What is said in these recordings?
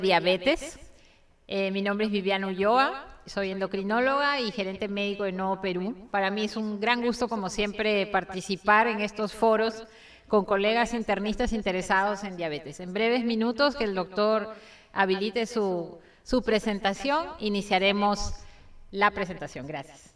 Diabetes. Mi nombre es Viviana Ulloa, soy endocrinóloga y gerente médico de Novo Perú. Para mí es un gran gusto, como siempre, participar en estos foros con colegas internistas interesados en diabetes. En breves minutos, que el doctor habilite su presentación, iniciaremos la presentación. Gracias.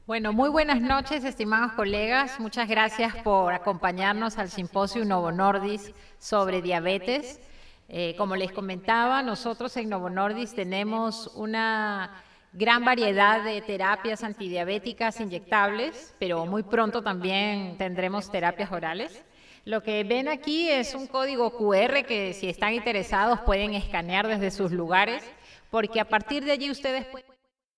Bueno, muy buenas noches, estimados colegas. Muchas gracias por acompañarnos al simposio Novo Nordisk sobre diabetes. Como les comentaba, nosotros en Novo Nordisk tenemos una gran variedad de terapias antidiabéticas inyectables, pero muy pronto también tendremos terapias orales. Lo que ven aquí es un código QR que, si están interesados, pueden escanear desde sus lugares, porque a partir de allí ustedes pueden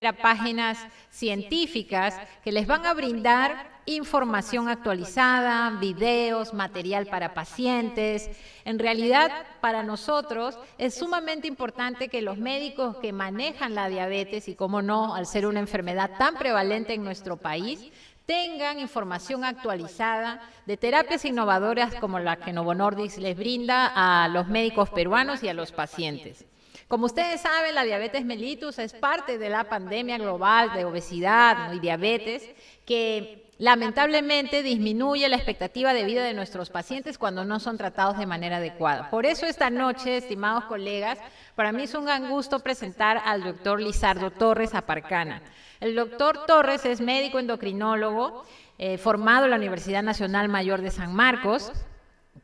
a páginas científicas que les van a brindar información actualizada, videos, material para pacientes. En realidad, para nosotros es sumamente importante que los médicos que manejan la diabetes, y cómo no, al ser una enfermedad tan prevalente en nuestro país, tengan información actualizada de terapias innovadoras como la que Novo Nordisk les brinda a los médicos peruanos y a los pacientes. Como ustedes saben, la diabetes mellitus es parte de la pandemia global de obesidad y diabetes que lamentablemente disminuye la expectativa de vida de nuestros pacientes cuando no son tratados de manera adecuada. Por eso esta noche, estimados colegas, Para mí es un gran gusto presentar al doctor Lizardo Torres Aparcana. El doctor Torres es médico endocrinólogo, formado en la Universidad Nacional Mayor de San Marcos,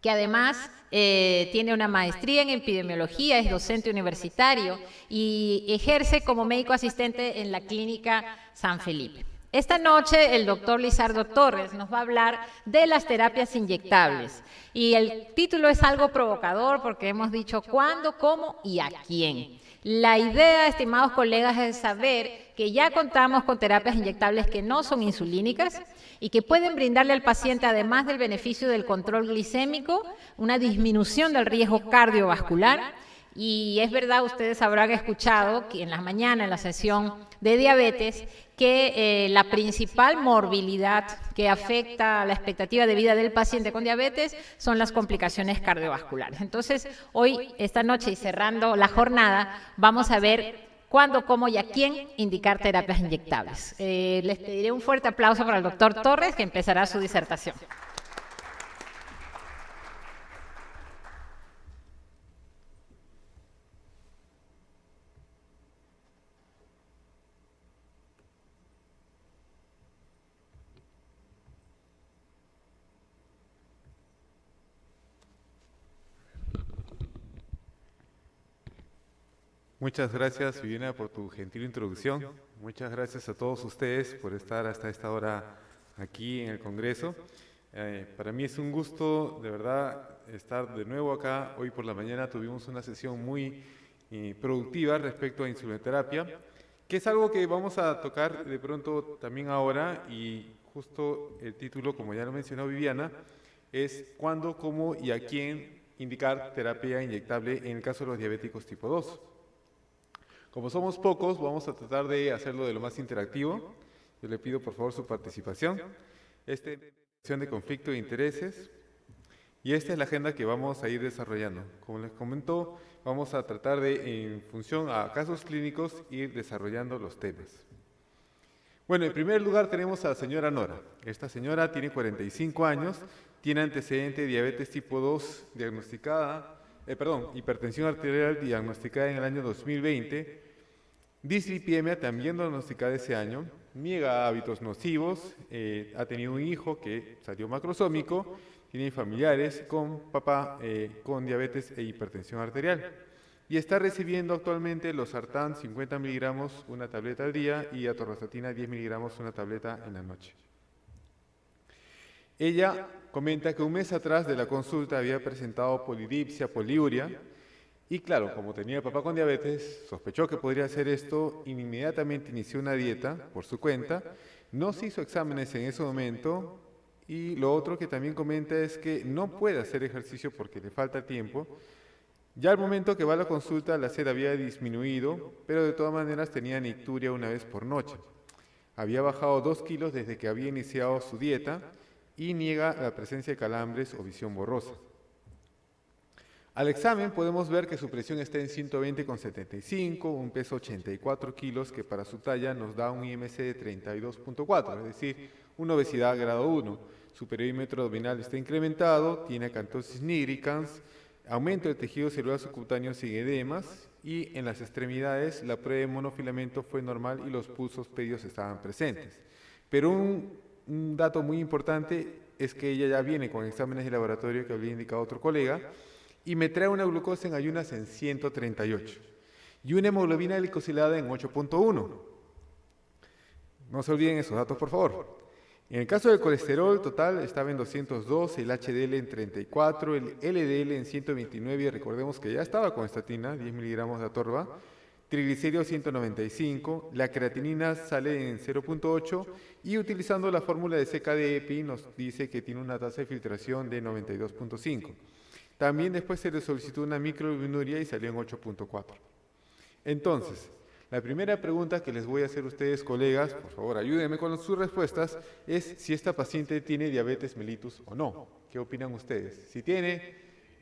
que además tiene una maestría en epidemiología, es docente universitario y ejerce como médico asistente en la Clínica San Felipe. Esta noche el doctor Lizardo Torres nos va a hablar de las terapias inyectables y el título es algo provocador porque hemos dicho cuándo, cómo y a quién. La idea, estimados colegas, es saber que ya contamos con terapias inyectables que no son insulínicas y que pueden brindarle al paciente, además del beneficio del control glicémico, una disminución del riesgo cardiovascular. Y es verdad, ustedes habrán escuchado que en las mañanas, en la sesión de diabetes, que la principal morbilidad que afecta a la expectativa de vida del paciente con diabetes son las complicaciones cardiovasculares. Entonces, hoy, esta noche y cerrando la jornada, vamos a ver cuándo, cómo y a quién indicar terapias inyectables. Les pediré un fuerte aplauso para el doctor Torres, que empezará su disertación. Muchas gracias, Viviana, por tu gentil introducción. Muchas gracias a todos ustedes por estar hasta esta hora aquí en el Congreso. Para mí es un gusto, de verdad, estar de nuevo acá. Hoy por la mañana tuvimos una sesión muy productiva respecto a insulinoterapia, que es algo que vamos a tocar de pronto también ahora, y justo el título, como ya lo mencionó Viviana, es ¿cuándo, cómo y a quién indicar terapia inyectable en el caso de los diabéticos tipo 2? Como somos pocos, vamos a tratar de hacerlo de lo más interactivo. Yo le pido por favor su participación. Esta es la sección de conflicto de intereses y esta es la agenda que vamos a ir desarrollando. Como les comentó, vamos a tratar de, en función a casos clínicos, ir desarrollando los temas. Bueno, en primer lugar tenemos a la señora Nora. Esta señora tiene 45 años, tiene antecedente de diabetes tipo 2 diagnosticada, hipertensión arterial diagnosticada en el año 2020, dislipidemia también diagnosticada ese año, niega hábitos nocivos, ha tenido un hijo que salió macrosómico, tiene familiares con papá con diabetes e hipertensión arterial y está recibiendo actualmente losartán 50 miligramos una tableta al día y atorvastatina 10 miligramos una tableta en la noche. Ella comenta que un mes atrás de la consulta había presentado polidipsia, poliuria, y claro, como tenía papá con diabetes, sospechó que podría ser esto, y inmediatamente inició una dieta por su cuenta, no se hizo exámenes en ese momento, y lo otro que también comenta es que no puede hacer ejercicio porque le falta tiempo. Ya al momento que va a la consulta la sed había disminuido, pero de todas maneras tenía nicturia una vez por noche. Había bajado 2 kilos desde que había iniciado su dieta, y niega la presencia de calambres o visión borrosa. Al examen podemos ver que su presión está en 120,75, un peso 84 kilos, que para su talla nos da un IMC de 32,4, es decir, una obesidad grado 1. Su perímetro abdominal está incrementado, tiene acantosis nigricans, aumento del tejido celular subcutáneo sin edemas, y en las extremidades la prueba de monofilamento fue normal y los pulsos pedios estaban presentes. Pero un dato muy importante es que ella ya viene con exámenes de laboratorio que había indicado otro colega y me trae una glucosa en ayunas en 138 y una hemoglobina glicosilada en 8,1. No se olviden esos datos, por favor. En el caso del colesterol total estaba en 202, el HDL en 34, el LDL en 129, y recordemos que ya estaba con estatina, 10 miligramos de atorva, triglicéridos 195, la creatinina sale en 0,8 y utilizando la fórmula de CKD-EPI nos dice que tiene una tasa de filtración de 92,5. También después se le solicitó una microalbuminuria y salió en 8,4. Entonces, la primera pregunta que les voy a hacer a ustedes, colegas, por favor ayúdenme con sus respuestas, es si esta paciente tiene diabetes mellitus o no. ¿Qué opinan ustedes? Si tiene,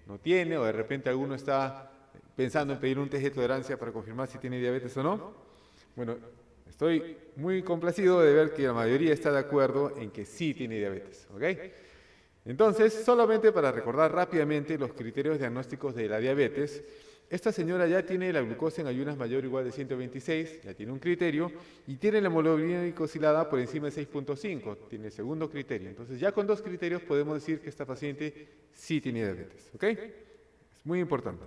no tiene, o de repente alguno está pensando en pedir un test de tolerancia para confirmar si tiene diabetes o no. Bueno, estoy muy complacido de ver que la mayoría está de acuerdo en que sí tiene diabetes, ¿ok? Entonces, solamente para recordar rápidamente los criterios diagnósticos de la diabetes, Esta señora ya tiene la glucosa en ayunas mayor o igual de 126, ya tiene un criterio, y tiene la hemoglobina glicosilada por encima de 6.5, tiene el segundo criterio. Entonces ya con dos criterios podemos decir que esta paciente sí tiene diabetes, ¿ok? Es muy importante.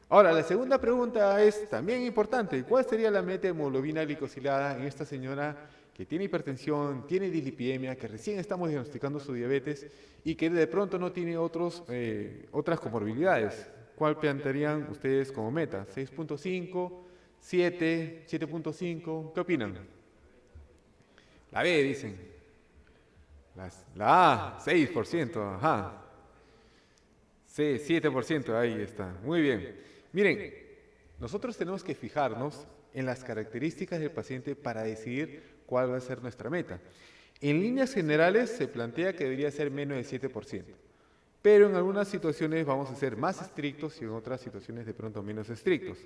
Ahora, la segunda pregunta es también importante. ¿Cuál sería la meta de hemoglobina glicosilada en esta señora que tiene hipertensión, tiene dislipidemia, que recién estamos diagnosticando su diabetes y que de pronto no tiene otras comorbilidades? ¿Cuál plantearían ustedes como meta? ¿6.5, 7, 7.5? ¿Qué opinan? La B, dicen. La A, 6%, ajá. Sí, 7%, ahí está. Muy bien. Miren, nosotros tenemos que fijarnos en las características del paciente para decidir cuál va a ser nuestra meta. En líneas generales se plantea que debería ser menos del 7%. Pero en algunas situaciones vamos a ser más estrictos y en otras situaciones de pronto menos estrictos.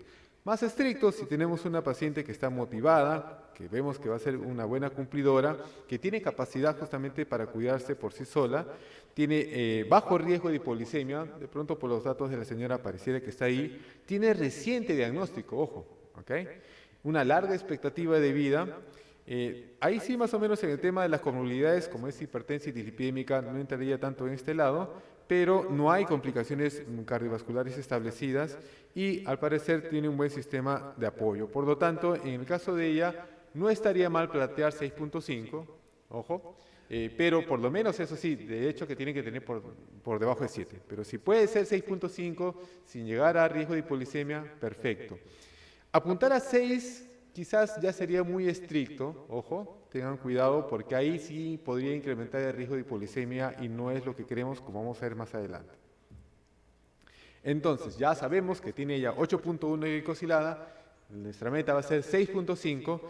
Más estrictos si tenemos una paciente que está motivada, que vemos que va a ser una buena cumplidora, que tiene capacidad justamente para cuidarse por sí sola, tiene bajo riesgo de hipoglicemia, de pronto por los datos de la señora pareciera que está ahí, tiene reciente diagnóstico, ojo, ¿ok? Una larga expectativa de vida. Ahí sí más o menos en el tema de las comorbilidades, como es hipertensión y dislipidémica, no entraría tanto en este lado, pero no hay complicaciones cardiovasculares establecidas y al parecer tiene un buen sistema de apoyo. Por lo tanto, en el caso de ella, no estaría mal plantear 6.5, ojo, pero por lo menos eso sí, de hecho que tiene que tener por debajo de 7. Pero si puede ser 6.5 sin llegar a riesgo de hipoglicemia, perfecto. Apuntar a 6 quizás ya sería muy estricto, ojo, tengan cuidado porque ahí sí podría incrementar el riesgo de hipoglicemia y no es lo que queremos, como vamos a ver más adelante. Entonces, ya sabemos que tiene ya 8.1 de glicosilada, nuestra meta va a ser 6.5.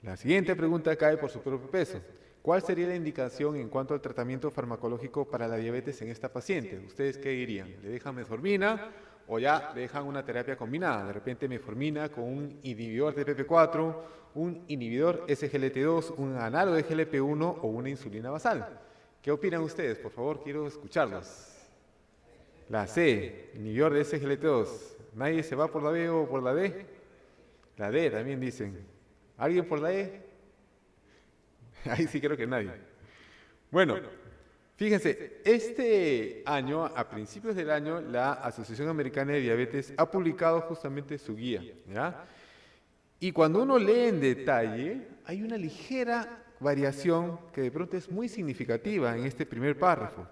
La siguiente pregunta cae por su propio peso. ¿Cuál sería la indicación en cuanto al tratamiento farmacológico para la diabetes en esta paciente? ¿Ustedes qué dirían? ¿Le dejan metformina o ya le dejan una terapia combinada? De repente metformina con un inhibidor de PP4, un inhibidor SGLT2, un análogo de GLP-1 o una insulina basal. ¿Qué opinan ustedes? Por favor, quiero escucharlos. La C, inhibidor de SGLT2. ¿Nadie se va por la B o por la D? La D también dicen. ¿Alguien por la E? Ahí sí creo que nadie. Bueno, fíjense, este año, a principios del año, la Asociación Americana de Diabetes ha publicado justamente su guía, ¿ya? Y cuando uno lee en detalle, hay una ligera variación que de pronto es muy significativa en este primer párrafo.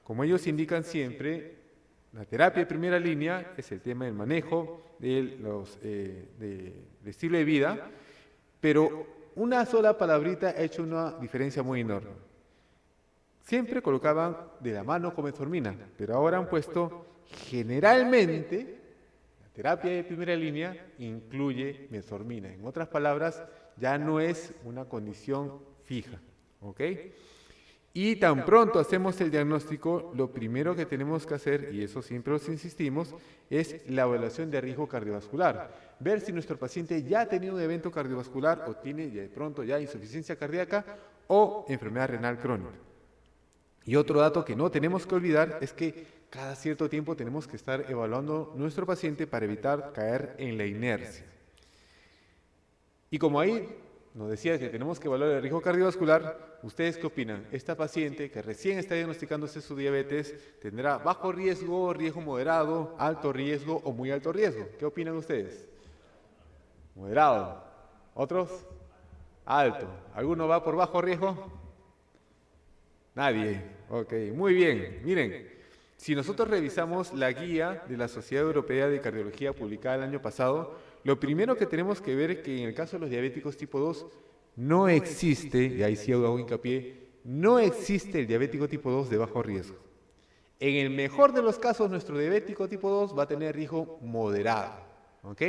Como ellos indican siempre, la terapia de primera línea es el tema del manejo del estilo de vida, pero una sola palabrita ha hecho una diferencia muy enorme. Siempre colocaban de la mano con metformina, pero ahora han puesto generalmente la terapia de primera línea incluye metformina. En otras palabras, ya no es una condición fija, ¿ok? Y tan pronto hacemos el diagnóstico, lo primero que tenemos que hacer, y eso siempre os insistimos, es la evaluación de riesgo cardiovascular. Ver si nuestro paciente ya ha tenido un evento cardiovascular o tiene de pronto ya insuficiencia cardíaca o enfermedad renal crónica. Y otro dato que no tenemos que olvidar es que cada cierto tiempo tenemos que estar evaluando nuestro paciente para evitar caer en la inercia. Y como ahí nos decía que tenemos que evaluar el riesgo cardiovascular, ¿ustedes qué opinan? ¿Esta paciente que recién está diagnosticándose su diabetes tendrá bajo riesgo, riesgo moderado, alto riesgo o muy alto riesgo? ¿Qué opinan ustedes? Moderado. ¿Otros? Alto. ¿Alguno va por bajo riesgo? Nadie. Ok, muy bien. Miren, si nosotros revisamos la guía de la Sociedad Europea de Cardiología publicada el año pasado, lo primero que tenemos que ver es que en el caso de los diabéticos tipo 2 no existe, y ahí sí hago hincapié, no existe el diabético tipo 2 de bajo riesgo. En el mejor de los casos, nuestro diabético tipo 2 va a tener riesgo moderado. ¿Ok?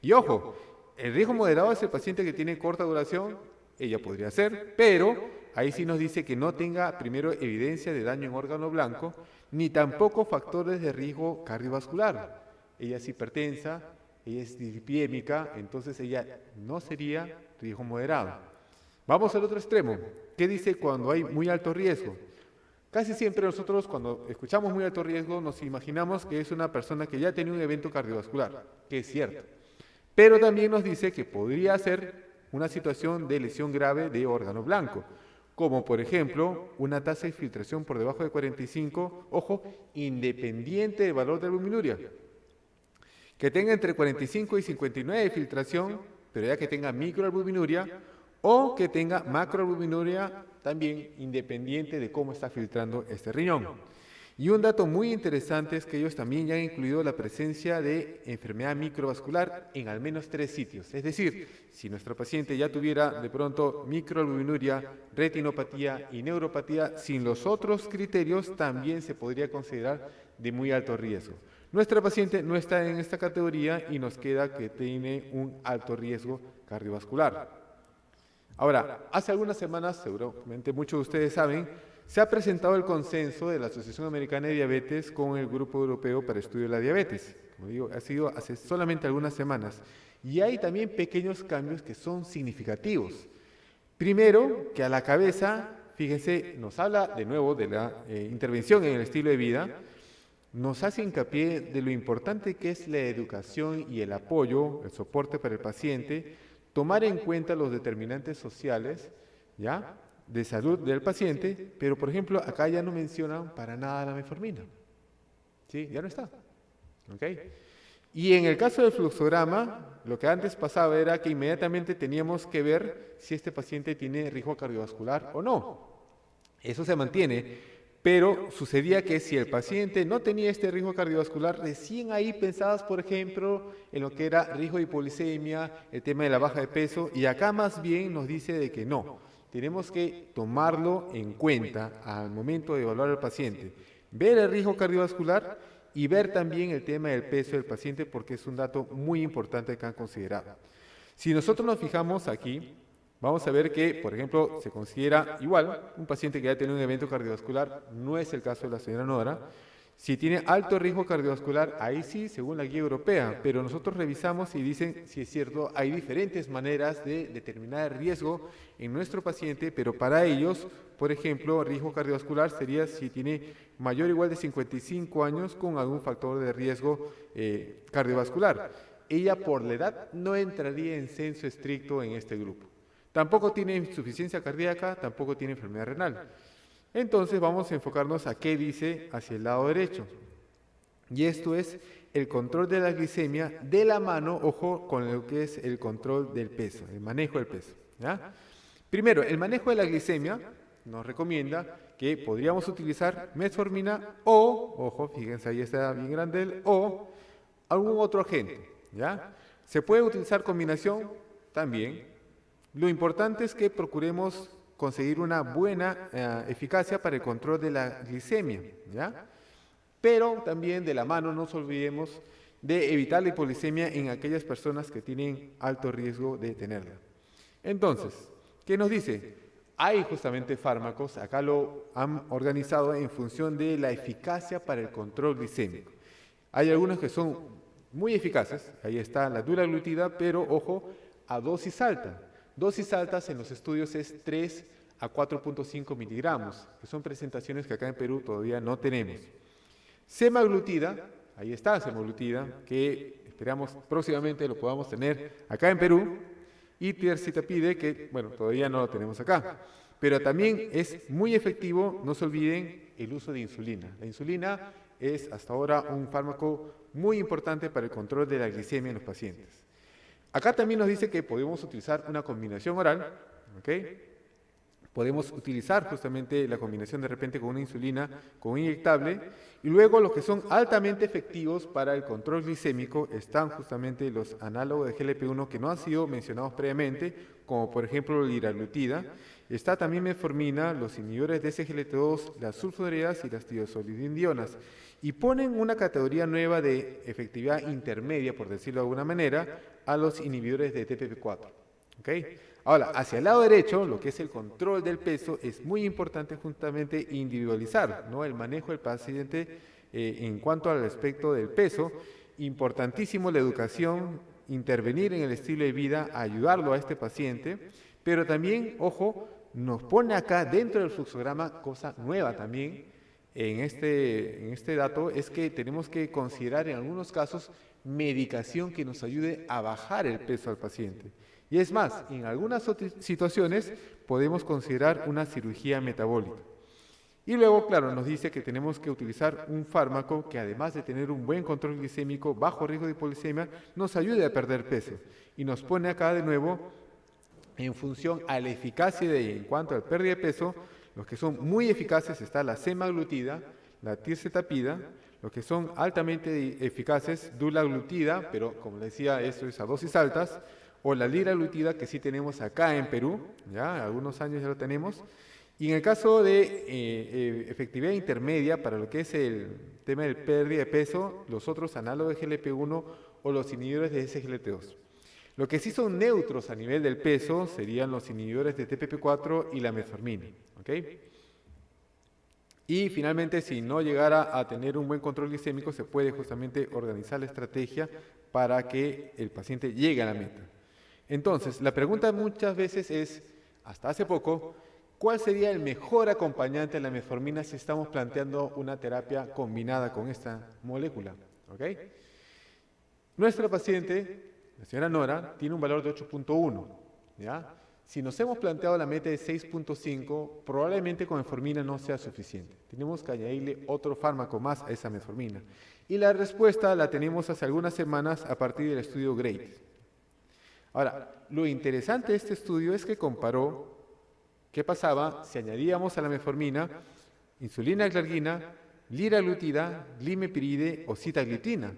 Y ojo, el riesgo moderado es el paciente que tiene corta duración, ella podría ser, pero ahí sí nos dice que no tenga primero evidencia de daño en órgano blanco, ni tampoco factores de riesgo cardiovascular. Ella es hipertensa, ella es dislipidémica, entonces ella no sería riesgo moderado. Vamos al otro extremo. ¿Qué dice cuando hay muy alto riesgo? Casi siempre nosotros cuando escuchamos muy alto riesgo nos imaginamos que es una persona que ya tiene un evento cardiovascular, que es cierto. Pero también nos dice que podría ser una situación de lesión grave de órgano blanco, como por ejemplo una tasa de filtración por debajo de 45, ojo, independiente del valor de albuminuria. Que tenga entre 45 y 59 de filtración, pero ya que tenga microalbuminuria, o que tenga macroalbuminuria también independiente de cómo está filtrando este riñón. Y un dato muy interesante es que ellos también ya han incluido la presencia de enfermedad microvascular en al menos 3 sitios. Es decir, si nuestro paciente ya tuviera de pronto microalbuminuria, retinopatía y neuropatía, sin los otros criterios también se podría considerar de muy alto riesgo. Nuestra paciente no está en esta categoría y nos queda que tiene un alto riesgo cardiovascular. Ahora, hace algunas semanas, seguramente muchos de ustedes saben, se ha presentado el consenso de la Asociación Americana de Diabetes con el Grupo Europeo para Estudio de la Diabetes. Como digo, ha sido hace solamente algunas semanas. Y hay también pequeños cambios que son significativos. Primero, que a la cabeza, fíjense, nos habla de nuevo de la intervención en el estilo de vida, nos hace hincapié de lo importante que es la educación y el apoyo, el soporte para el paciente, tomar en cuenta los determinantes sociales, ¿ya?, de salud del paciente, pero por ejemplo, acá ya no mencionan para nada la metformina. ¿Sí? Ya no está. ¿Ok? Y en el caso del fluxograma, lo que antes pasaba era que inmediatamente teníamos que ver si este paciente tiene riesgo cardiovascular o no. Eso se mantiene, pero sucedía que si el paciente no tenía este riesgo cardiovascular, recién ahí pensabas, por ejemplo, en lo que era riesgo de hipoglicemia, el tema de la baja de peso, y acá más bien nos dice de que no. Tenemos que tomarlo en cuenta al momento de evaluar al paciente, ver el riesgo cardiovascular y ver también el tema del peso del paciente porque es un dato muy importante que han considerado. Si nosotros nos fijamos aquí, vamos a ver que, por ejemplo, se considera igual un paciente que ya tiene un evento cardiovascular, no es el caso de la señora Nora. Si tiene alto riesgo cardiovascular, ahí sí, según la guía europea, pero nosotros revisamos y dicen, si es cierto, hay diferentes maneras de determinar el riesgo en nuestro paciente, pero para ellos, por ejemplo, riesgo cardiovascular sería si tiene mayor o igual de 55 años con algún factor de riesgo cardiovascular. Ella, por la edad, no entraría en censo estricto en este grupo. Tampoco tiene insuficiencia cardíaca, tampoco tiene enfermedad renal. Entonces vamos a enfocarnos a qué dice hacia el lado derecho. Y esto es el control de la glicemia de la mano, ojo, con lo que es el control del peso, el manejo del peso. ¿Ya? Primero, el manejo de la glicemia nos recomienda que podríamos utilizar metformina o, ojo, fíjense ahí está bien grande el o, algún otro agente. ¿Ya? ¿Se puede utilizar combinación? También. Lo importante es que procuremos conseguir una buena eficacia para el control de la glicemia, ¿ya? Pero también de la mano no nos olvidemos de evitar la hipoglicemia en aquellas personas que tienen alto riesgo de tenerla. Entonces, ¿qué nos dice? Hay justamente fármacos, acá lo han organizado en función de la eficacia para el control glicémico. Hay algunos que son muy eficaces, ahí está la dulaglutida, pero ojo, a dosis alta. Dosis altas en los estudios es 3 a 4.5 miligramos, que son presentaciones que acá en Perú todavía no tenemos. Semaglutida, ahí está semaglutida, que esperamos próximamente lo podamos tener acá en Perú, y tirzepatide, que bueno, todavía no lo tenemos acá. Pero también es muy efectivo, no se olviden, el uso de insulina. La insulina es hasta ahora un fármaco muy importante para el control de la glicemia en los pacientes. Acá también nos dice que podemos utilizar una combinación oral, ¿ok? Podemos utilizar justamente la combinación de repente con una insulina, con un inyectable, y luego los que son altamente efectivos para el control glicémico están justamente los análogos de GLP-1 que no han sido mencionados previamente, como por ejemplo la liraglutida. Está también metformina, los inhibidores de SGLT2, las sulfonidas y las tirosolidindionas. Y ponen una categoría nueva de efectividad intermedia, por decirlo de alguna manera, a los inhibidores de TPP4. ¿Okay? Ahora, hacia el lado derecho, lo que es el control del peso, es muy importante justamente individualizar, ¿no?, el manejo del paciente en cuanto al aspecto del peso. Importantísimo la educación, intervenir en el estilo de vida, ayudarlo a este paciente, pero también, ojo, nos pone acá dentro del fluxograma cosa nueva también en este dato, es que tenemos que considerar en algunos casos medicación que nos ayude a bajar el peso al paciente. Y es más, en algunas situaciones podemos considerar una cirugía metabólica. Y luego, claro, nos dice que tenemos que utilizar un fármaco que además de tener un buen control glicémico, bajo riesgo de hipoglicemia, nos ayude a perder peso. Y nos pone acá de nuevo, en función a la eficacia en cuanto a la pérdida de peso, los que son muy eficaces está la semaglutida, la tirzepatida, los que son altamente eficaces, dulaglutida, pero como les decía, esto es a dosis altas, o la liraglutida, que sí tenemos acá en Perú, ya algunos años ya lo tenemos. Y en el caso de efectividad intermedia, para lo que es el tema del pérdida de peso, los otros análogos de GLP-1 o los inhibidores de SGLT2. Lo que sí son neutros a nivel del peso serían los inhibidores de TPP4 y la metformina. ¿Okay? Y finalmente, si no llegara a tener un buen control glicémico, se puede justamente organizar la estrategia para que el paciente llegue a la meta. Entonces, la pregunta muchas veces es, hasta hace poco, ¿cuál sería el mejor acompañante de la metformina si estamos planteando una terapia combinada con esta molécula? ¿Okay? Nuestra paciente, la señora Nora, tiene un valor de 8.1, ¿ya? Si nos hemos planteado la meta de 6.5, probablemente con metformina no sea suficiente. Tenemos que añadirle otro fármaco más a esa metformina. Y la respuesta la tenemos hace algunas semanas a partir del estudio GREAT. Ahora, lo interesante de este estudio es que comparó qué pasaba si añadíamos a la metformina insulina glargina, liraglutida, glimepiride o sitagliptina.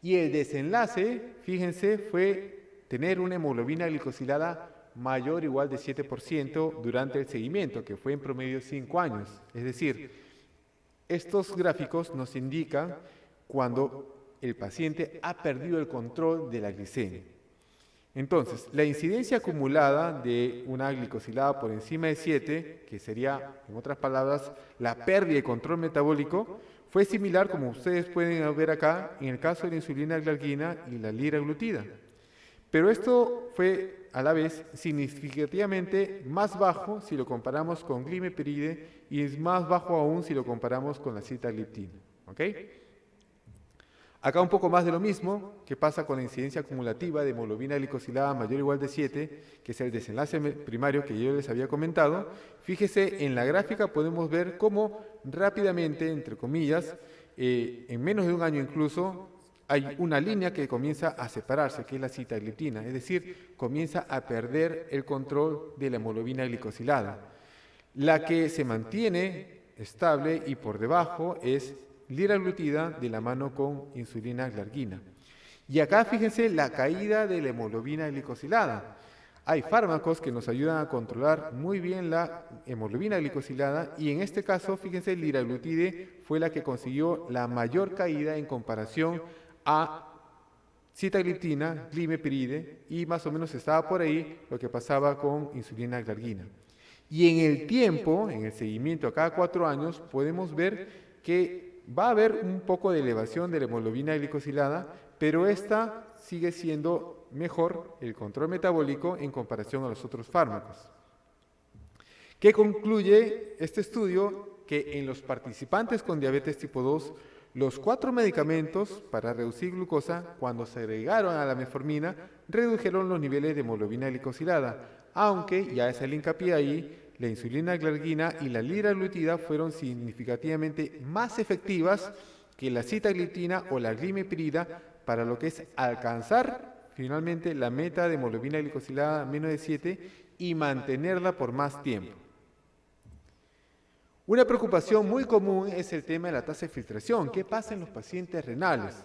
Y el desenlace, fíjense, fue tener una hemoglobina glicosilada mayor o igual de 7% durante el seguimiento, que fue en promedio 5 años. Es decir, estos gráficos nos indican cuando el paciente ha perdido el control de la glicemia. Entonces, la incidencia acumulada de una glicosilada por encima de 7, que sería, en otras palabras, la pérdida de control metabólico, fue similar, como ustedes pueden ver acá, en el caso de la insulina glargina y la liraglutida. Pero esto fue, a la vez, significativamente más bajo si lo comparamos con glimepiride y es más bajo aún si lo comparamos con la sitagliptina. ¿Ok? Acá un poco más de lo mismo, que pasa con la incidencia acumulativa de hemoglobina glicosilada mayor o igual de 7, que es el desenlace primario que yo les había comentado. Fíjese, en la gráfica podemos ver cómo rápidamente, entre comillas, en menos de un año incluso, hay una línea que comienza a separarse, que es la sitagliptina, es decir, comienza a perder el control de la hemoglobina glicosilada. La que se mantiene estable y por debajo es liraglutida de la mano con insulina glargina. Y acá fíjense la caída de la hemoglobina glicosilada. Hay fármacos que nos ayudan a controlar muy bien la hemoglobina glicosilada y en este caso, fíjense, liraglutide fue la que consiguió la mayor caída en comparación a sitagliptina, glimepiride y más o menos estaba por ahí lo que pasaba con insulina glargina. Y en el tiempo, en el seguimiento a cada 4 años, podemos ver que va a haber un poco de elevación de la hemoglobina glicosilada, pero esta sigue siendo mejor el control metabólico en comparación a los otros fármacos. ¿Qué concluye este estudio? Que en los participantes con diabetes tipo 2, los 4 medicamentos para reducir glucosa, cuando se agregaron a la metformina, redujeron los niveles de hemoglobina glicosilada, aunque, ya es el hincapié ahí, la insulina glargina y la liraglutida fueron significativamente más efectivas que la sitagliptina o la glimepirida para lo que es alcanzar finalmente la meta de hemoglobina glicosilada menos de 7 y mantenerla por más tiempo. Una preocupación muy común es el tema de la tasa de filtración. ¿Qué pasa en los pacientes renales?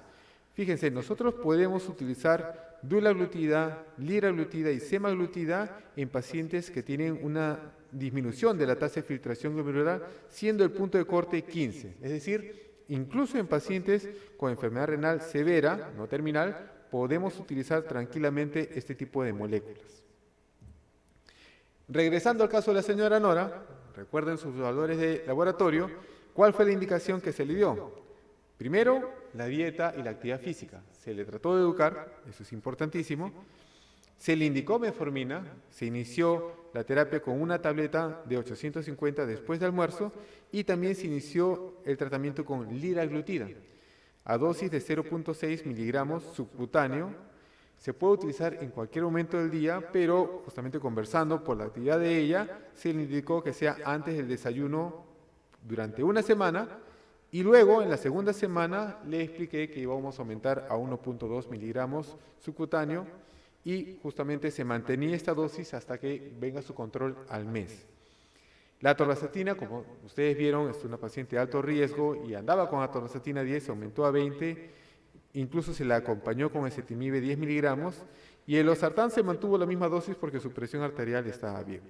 Fíjense, nosotros podemos utilizar dulaglutida, liraglutida y semaglutida en pacientes que tienen una disminución de la tasa de filtración glomerular, siendo el punto de corte 15. Es decir, incluso en pacientes con enfermedad renal severa, no terminal, podemos utilizar tranquilamente este tipo de moléculas. Regresando al caso de la señora Nora, recuerden sus valores de laboratorio, ¿cuál fue la indicación que se le dio? Primero, la dieta y la actividad física. Se le trató de educar, eso es importantísimo. Se le indicó metformina, se inició la terapia con una tableta de 850 después de almuerzo y también se inició el tratamiento con liraglutida a dosis de 0.6 miligramos subcutáneo. Se puede utilizar en cualquier momento del día, pero justamente conversando por la actividad de ella, se le indicó que sea antes del desayuno durante una semana y luego en la segunda semana le expliqué que íbamos a aumentar a 1.2 miligramos subcutáneo y justamente se mantenía esta dosis hasta que venga su control al mes. La atorvastatina, como ustedes vieron, es una paciente de alto riesgo y andaba con atorvastatina 10, se aumentó a 20, incluso se la acompañó con ezetimibe 10 miligramos y el losartán se mantuvo la misma dosis porque su presión arterial estaba bien.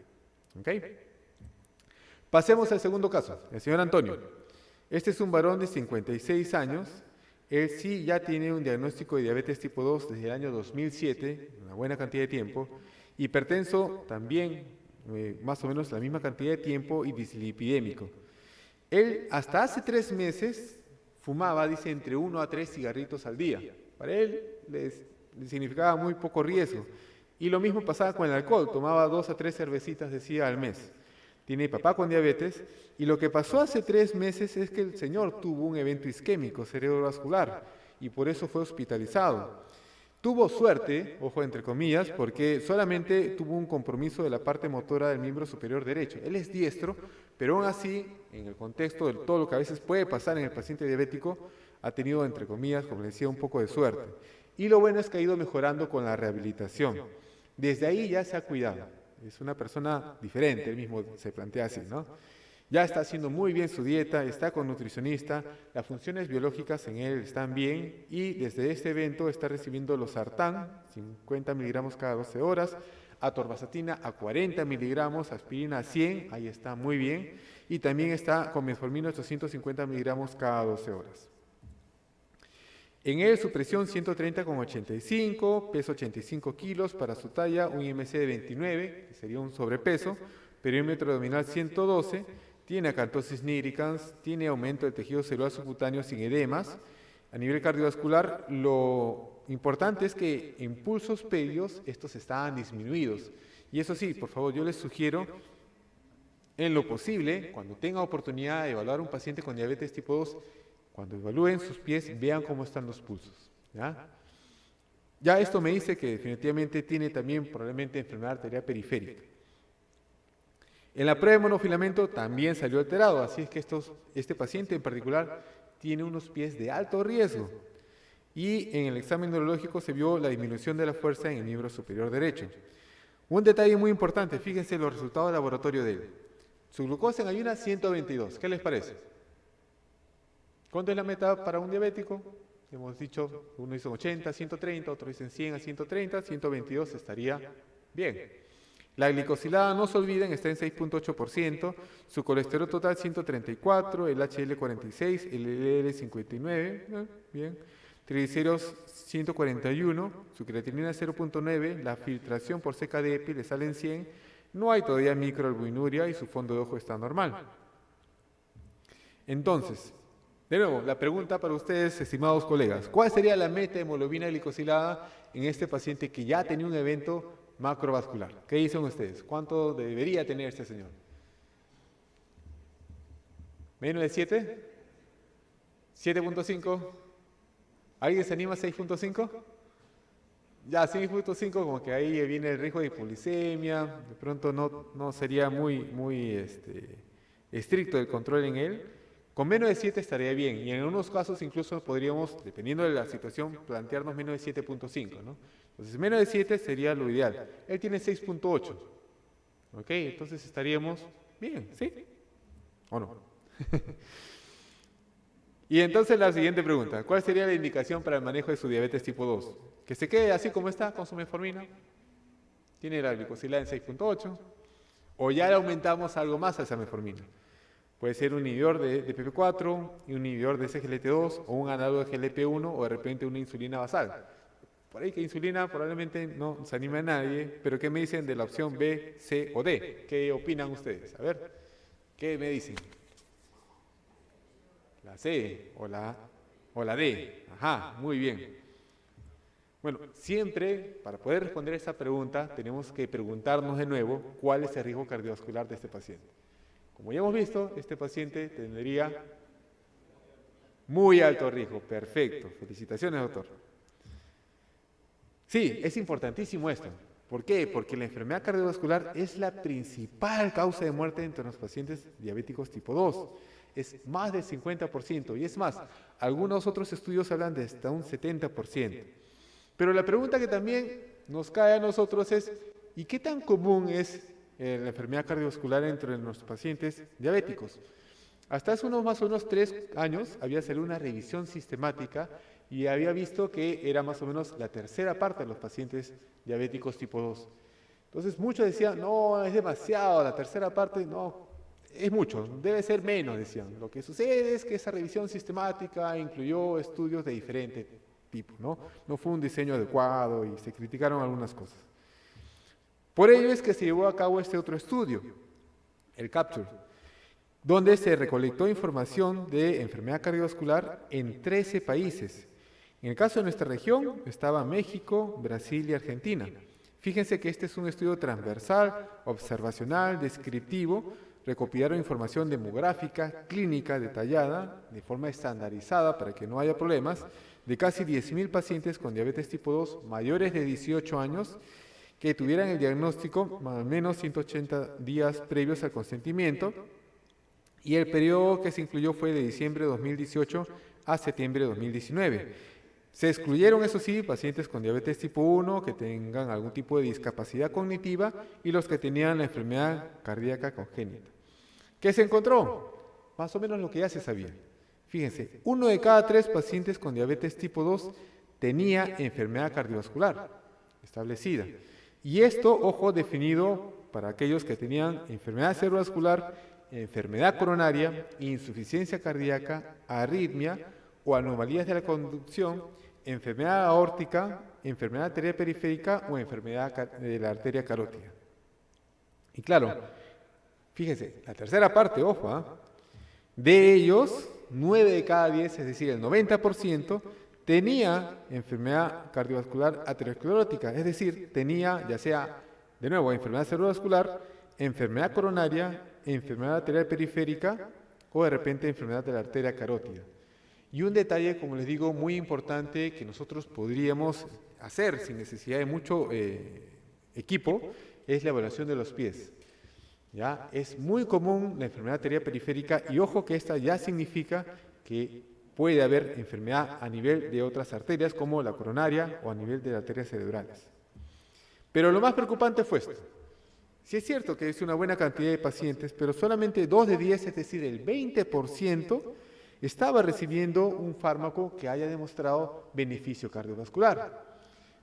¿Okay? Pasemos al segundo caso, el señor Antonio. Este es un varón de 56 años. Él sí ya tiene un diagnóstico de diabetes tipo 2 desde el año 2007, una buena cantidad de tiempo. Hipertenso también, más o menos la misma cantidad de tiempo, y dislipidémico. Él hasta hace 3 meses fumaba, dice, entre 1 a 3 cigarritos al día. Para él le significaba muy poco riesgo. Y lo mismo pasaba con el alcohol, tomaba 2 a 3 cervecitas, decía, al mes. Tiene papá con diabetes y lo que pasó hace 3 meses es que el señor tuvo un evento isquémico cerebrovascular y por eso fue hospitalizado. Tuvo suerte, ojo entre comillas, porque solamente tuvo un compromiso de la parte motora del miembro superior derecho. Él es diestro, pero aún así, en el contexto de todo lo que a veces puede pasar en el paciente diabético, ha tenido, entre comillas, como les decía, un poco de suerte. Y lo bueno es que ha ido mejorando con la rehabilitación. Desde ahí ya se ha cuidado. Es una persona diferente, él mismo se plantea así, ¿no? Ya está haciendo muy bien su dieta, está con nutricionista, las funciones biológicas en él están bien y desde este evento está recibiendo losartán, 50 miligramos cada 12 horas, atorvastatina a 40 miligramos, aspirina a 100, ahí está muy bien, y también está con metformina 850 miligramos cada 12 horas. En él su presión 130,85, peso 85 kilos, para su talla un IMC de 29, que sería un sobrepeso, perímetro abdominal 112, tiene acantosis nigricans, tiene aumento del tejido celular subcutáneo sin edemas. A nivel cardiovascular, lo importante es que en pulsos previos estos estaban disminuidos. Y eso sí, por favor, yo les sugiero, en lo posible, cuando tenga oportunidad de evaluar a un paciente con diabetes tipo 2, cuando evalúen sus pies, vean cómo están los pulsos. Ya esto me dice que definitivamente tiene también probablemente enfermedad arterial periférica. En la prueba de monofilamento también salió alterado, así es que este paciente en particular tiene unos pies de alto riesgo. Y en el examen neurológico se vio la disminución de la fuerza en el miembro superior derecho. Un detalle muy importante, fíjense los resultados de laboratorio de él. Su glucosa en ayunas 122, ¿qué les parece? ¿Cuánto es la meta para un diabético? Hemos dicho, uno dice 80, 130, otro dicen 100 a 130, 122 estaría bien. La glicosilada, no se olviden, está en 6.8%, su colesterol total 134, el HDL 46, el LDL 59, bien. Triglicéridos 141, su creatinina 0.9, la filtración por CKD-EPI le sale en 100, no hay todavía microalbuminuria y su fondo de ojo está normal. Entonces, de nuevo, la pregunta para ustedes, estimados colegas, ¿cuál sería la meta de hemoglobina glicosilada en este paciente que ya tenía un evento macrovascular? ¿Qué dicen ustedes? ¿Cuánto debería tener este señor? ¿Menos de 7? ¿7.5? ¿Alguien se anima a 6.5? Ya, 6.5 como que ahí viene el riesgo de hipoglicemia, de pronto no sería muy estricto el control en él. Con menos de 7 estaría bien, y en algunos casos incluso podríamos, dependiendo de la situación, plantearnos menos de 7.5, ¿no? Entonces, menos de 7 sería lo ideal. Él tiene 6.8. ¿Ok? Entonces estaríamos bien, ¿sí? ¿O no? Y entonces la siguiente pregunta, ¿cuál sería la indicación para el manejo de su diabetes tipo 2? ¿Que se quede así como está con su metformina? Tiene la glicosilada en 6.8. ¿O ya le aumentamos algo más a esa metformina? Puede ser un inhibidor de PP4, un inhibidor de SGLT2 o un análogo de GLP1 o de repente una insulina basal. Por ahí que insulina probablemente no se anime a nadie, pero ¿qué me dicen de la opción B, C o D? ¿Qué opinan ustedes? A ver, ¿qué me dicen? La C o la D. Ajá, muy bien. Bueno, siempre para poder responder esta pregunta tenemos que preguntarnos de nuevo cuál es el riesgo cardiovascular de este paciente. Como ya hemos visto, este paciente tendría muy alto riesgo. Perfecto. Felicitaciones, doctor. Sí, es importantísimo esto. ¿Por qué? Porque la enfermedad cardiovascular es la principal causa de muerte entre los pacientes diabéticos tipo 2. Es más del 50%. Y es más, algunos otros estudios hablan de hasta un 70%. Pero la pregunta que también nos cae a nosotros es, ¿y qué tan común es la enfermedad cardiovascular entre nuestros pacientes diabéticos? Hasta hace más o menos 3 años había salido una revisión sistemática y había visto que era más o menos la tercera parte de los pacientes diabéticos tipo 2. Entonces muchos decían, no, es demasiado, la tercera parte, no, es mucho, debe ser menos, decían. Lo que sucede es que esa revisión sistemática incluyó estudios de diferente tipo, ¿no? No fue un diseño adecuado y se criticaron algunas cosas. Por ello es que se llevó a cabo este otro estudio, el CAPTURE, donde se recolectó información de enfermedad cardiovascular en 13 países. En el caso de nuestra región estaba México, Brasil y Argentina. Fíjense que este es un estudio transversal, observacional, descriptivo. Recopilaron información demográfica, clínica, detallada, de forma estandarizada para que no haya problemas, de casi 10.000 pacientes con diabetes tipo 2 mayores de 18 años que tuvieran el diagnóstico al menos 180 días previos al consentimiento, y el periodo que se incluyó fue de diciembre de 2018 a septiembre de 2019. Se excluyeron, eso sí, pacientes con diabetes tipo 1 que tengan algún tipo de discapacidad cognitiva y los que tenían la enfermedad cardíaca congénita. ¿Qué se encontró? Más o menos lo que ya se sabía. Fíjense, 1 de cada 3 pacientes con diabetes tipo 2 tenía enfermedad cardiovascular establecida. Y esto, ojo, definido para aquellos que tenían enfermedad cerebrovascular, enfermedad coronaria, insuficiencia cardíaca, arritmia o anomalías de la conducción, enfermedad aórtica, enfermedad arterial periférica o enfermedad de la arteria carótida. Y claro, fíjense, la tercera parte, ojo, de ellos, 9 de cada 10, es decir, el 90%, tenía enfermedad cardiovascular aterosclerótica, es decir, tenía ya sea, de nuevo, enfermedad cerebrovascular, enfermedad coronaria, enfermedad arterial periférica o de repente enfermedad de la arteria carótida. Y un detalle, como les digo, muy importante que nosotros podríamos hacer sin necesidad de mucho equipo, es la evaluación de los pies. ¿Ya? Es muy común la enfermedad arterial periférica y ojo que esta ya significa que puede haber enfermedad a nivel de otras arterias como la coronaria o a nivel de las arterias cerebrales. Pero lo más preocupante fue esto. Sí es cierto que es una buena cantidad de pacientes, pero solamente 2 de 10, es decir, el 20%, estaba recibiendo un fármaco que haya demostrado beneficio cardiovascular.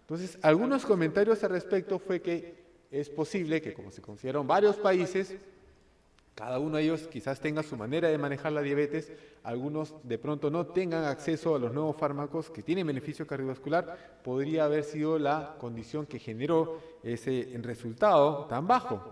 Entonces, algunos comentarios al respecto fue que es posible que, como se consideraron varios países, cada uno de ellos quizás tenga su manera de manejar la diabetes, algunos de pronto no tengan acceso a los nuevos fármacos que tienen beneficio cardiovascular, podría haber sido la condición que generó ese resultado tan bajo.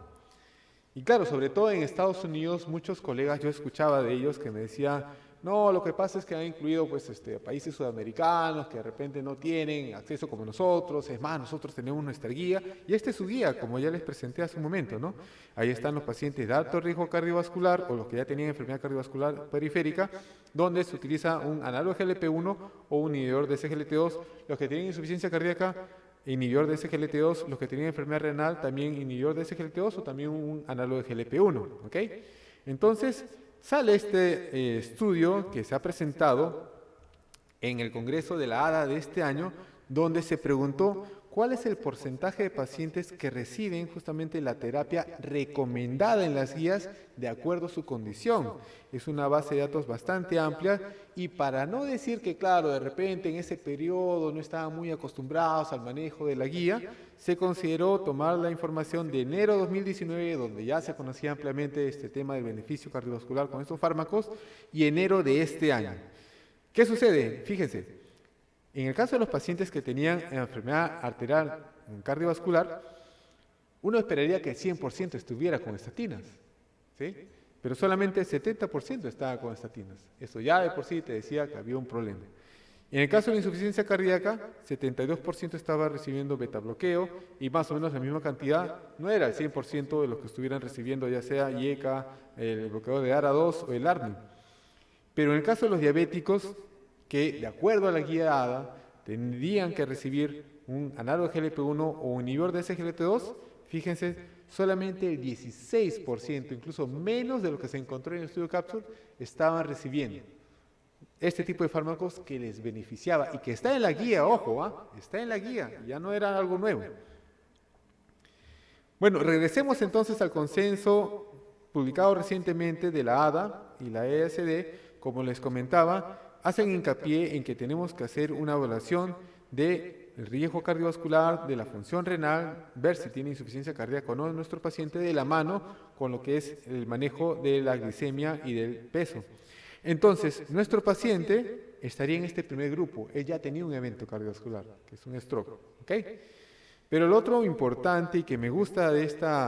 Y claro, sobre todo en Estados Unidos, muchos colegas, yo escuchaba de ellos que me decían, no, lo que pasa es que han incluido pues, países sudamericanos que de repente no tienen acceso como nosotros, es más, nosotros tenemos nuestra guía, y este es su guía, como ya les presenté hace un momento, ¿no? Ahí están los pacientes de alto riesgo cardiovascular o los que ya tenían enfermedad cardiovascular periférica, donde se utiliza un análogo de GLP-1 o un inhibidor de SGLT2, los que tienen insuficiencia cardíaca, inhibidor de SGLT2, los que tienen enfermedad renal, también inhibidor de SGLT2 o también un análogo de GLP-1, ¿ok? Entonces, sale este estudio que se ha presentado en el Congreso de la ADA de este año, donde se preguntó cuál es el porcentaje de pacientes que reciben justamente la terapia recomendada en las guías de acuerdo a su condición. Es una base de datos bastante amplia y para no decir que, claro, de repente en ese periodo no estaban muy acostumbrados al manejo de la guía, se consideró tomar la información de enero de 2019, donde ya se conocía ampliamente este tema del beneficio cardiovascular con estos fármacos, y enero de este año. ¿Qué sucede? Fíjense. En el caso de los pacientes que tenían enfermedad arterial cardiovascular, uno esperaría que el 100% estuviera con estatinas, ¿sí? Pero solamente el 70% estaba con estatinas. Eso ya de por sí te decía que había un problema. En el caso de la insuficiencia cardíaca, 72% estaba recibiendo betabloqueo y más o menos la misma cantidad, no era el 100% de los que estuvieran recibiendo ya sea IECA, el bloqueador de ARA2 o el ARNI. Pero en el caso de los diabéticos, que de acuerdo a la guía ADA, tendrían que recibir un análogo de GLP-1 o un inhibidor de SGLT2, fíjense, solamente el 16%, incluso menos de lo que se encontró en el estudio Capsule, estaban recibiendo este tipo de fármacos que les beneficiaba y que está en la guía, ojo, está en la guía, ya no era algo nuevo. Bueno, regresemos entonces al consenso publicado recientemente de la ADA y la EACD, como les comentaba, hacen hincapié en que tenemos que hacer una evaluación del riesgo cardiovascular, de la función renal, ver si tiene insuficiencia cardíaca o no en nuestro paciente, de la mano con lo que es el manejo de la glicemia y del peso. Entonces, nuestro paciente estaría en este primer grupo, él ya tenía un evento cardiovascular, que es un stroke, ¿ok? Pero lo otro importante y que me gusta de este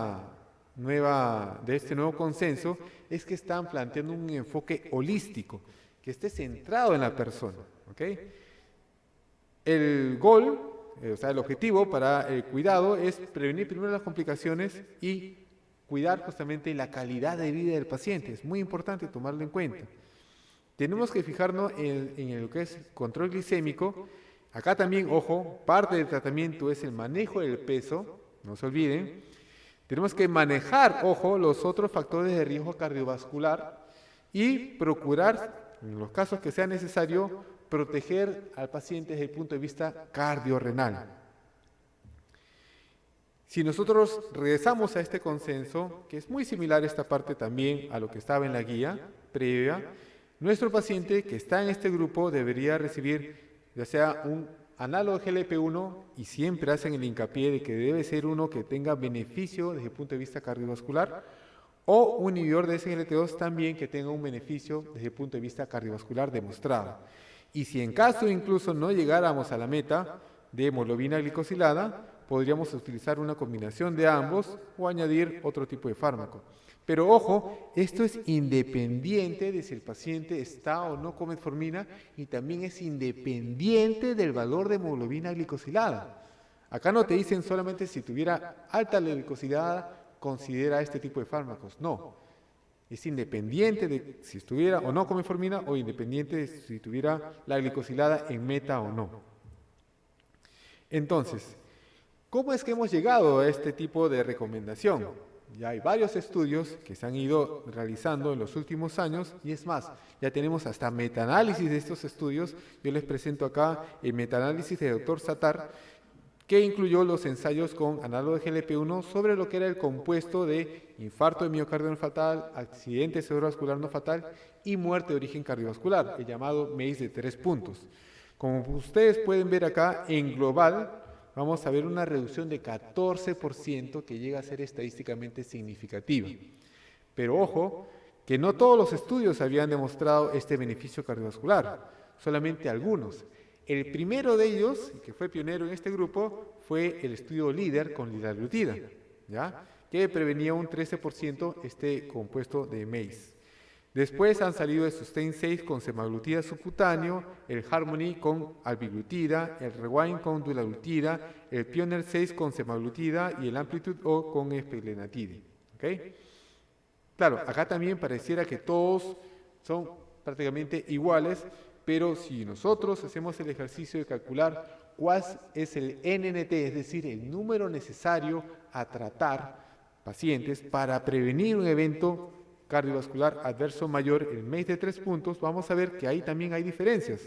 nuevo consenso es que están planteando un enfoque holístico, que esté centrado en la persona, ¿ok? El goal, o sea, el objetivo para el cuidado es prevenir primero las complicaciones y cuidar justamente la calidad de vida del paciente. Es muy importante tomarlo en cuenta. Tenemos que fijarnos en lo que es control glicémico. Acá también, ojo, parte del tratamiento es el manejo del peso, no se olviden. Tenemos que manejar, ojo, los otros factores de riesgo cardiovascular y procurar, en los casos que sea necesario, proteger al paciente desde el punto de vista cardiorrenal. Si nosotros regresamos a este consenso, que es muy similar esta parte también a lo que estaba en la guía previa, nuestro paciente que está en este grupo debería recibir ya sea un análogo de GLP-1 y siempre hacen el hincapié de que debe ser uno que tenga beneficio desde el punto de vista cardiovascular o un inhibidor de SGLT2 también que tenga un beneficio desde el punto de vista cardiovascular demostrado. Y si en caso incluso no llegáramos a la meta de hemoglobina glicosilada, podríamos utilizar una combinación de ambos o añadir otro tipo de fármaco. Pero ojo, esto es independiente de si el paciente está o no con metformina y también es independiente del valor de hemoglobina glicosilada. Acá no te dicen solamente si tuviera alta glicosilada, considera este tipo de fármacos. No, es independiente de si estuviera o no con metformina o independiente de si tuviera la glicosilada en meta o no. Entonces, ¿cómo es que hemos llegado a este tipo de recomendación? Ya hay varios estudios que se han ido realizando en los últimos años y es más, ya tenemos hasta metaanálisis de estos estudios. Yo les presento acá el metaanálisis del Dr. Sattar, que incluyó los ensayos con análogo de GLP-1 sobre lo que era el compuesto de infarto de miocardio no fatal, accidente cerebrovascular no fatal y muerte de origen cardiovascular, el llamado MACE de 3 puntos. Como ustedes pueden ver acá, en global, vamos a ver una reducción de 14% que llega a ser estadísticamente significativa. Pero ojo, que no todos los estudios habían demostrado este beneficio cardiovascular, solamente algunos. El primero de ellos, que fue pionero en este grupo, fue el estudio LEADER con liraglutida, ¿ya? Que prevenía un 13% este compuesto de MACE. Después han salido el SUSTAIN 6 con semaglutida subcutáneo, el HARMONY con albiglutida, el REWIND con dulaglutida, el PIONEER 6 con semaglutida y el AMPLITUDE O con espelenatide. ¿Okay? Claro, acá también pareciera que todos son prácticamente iguales, pero si nosotros hacemos el ejercicio de calcular cuál es el NNT, es decir, el número necesario a tratar pacientes para prevenir un evento cardiovascular adverso mayor, el MACE de 3 puntos, vamos a ver que ahí también hay diferencias.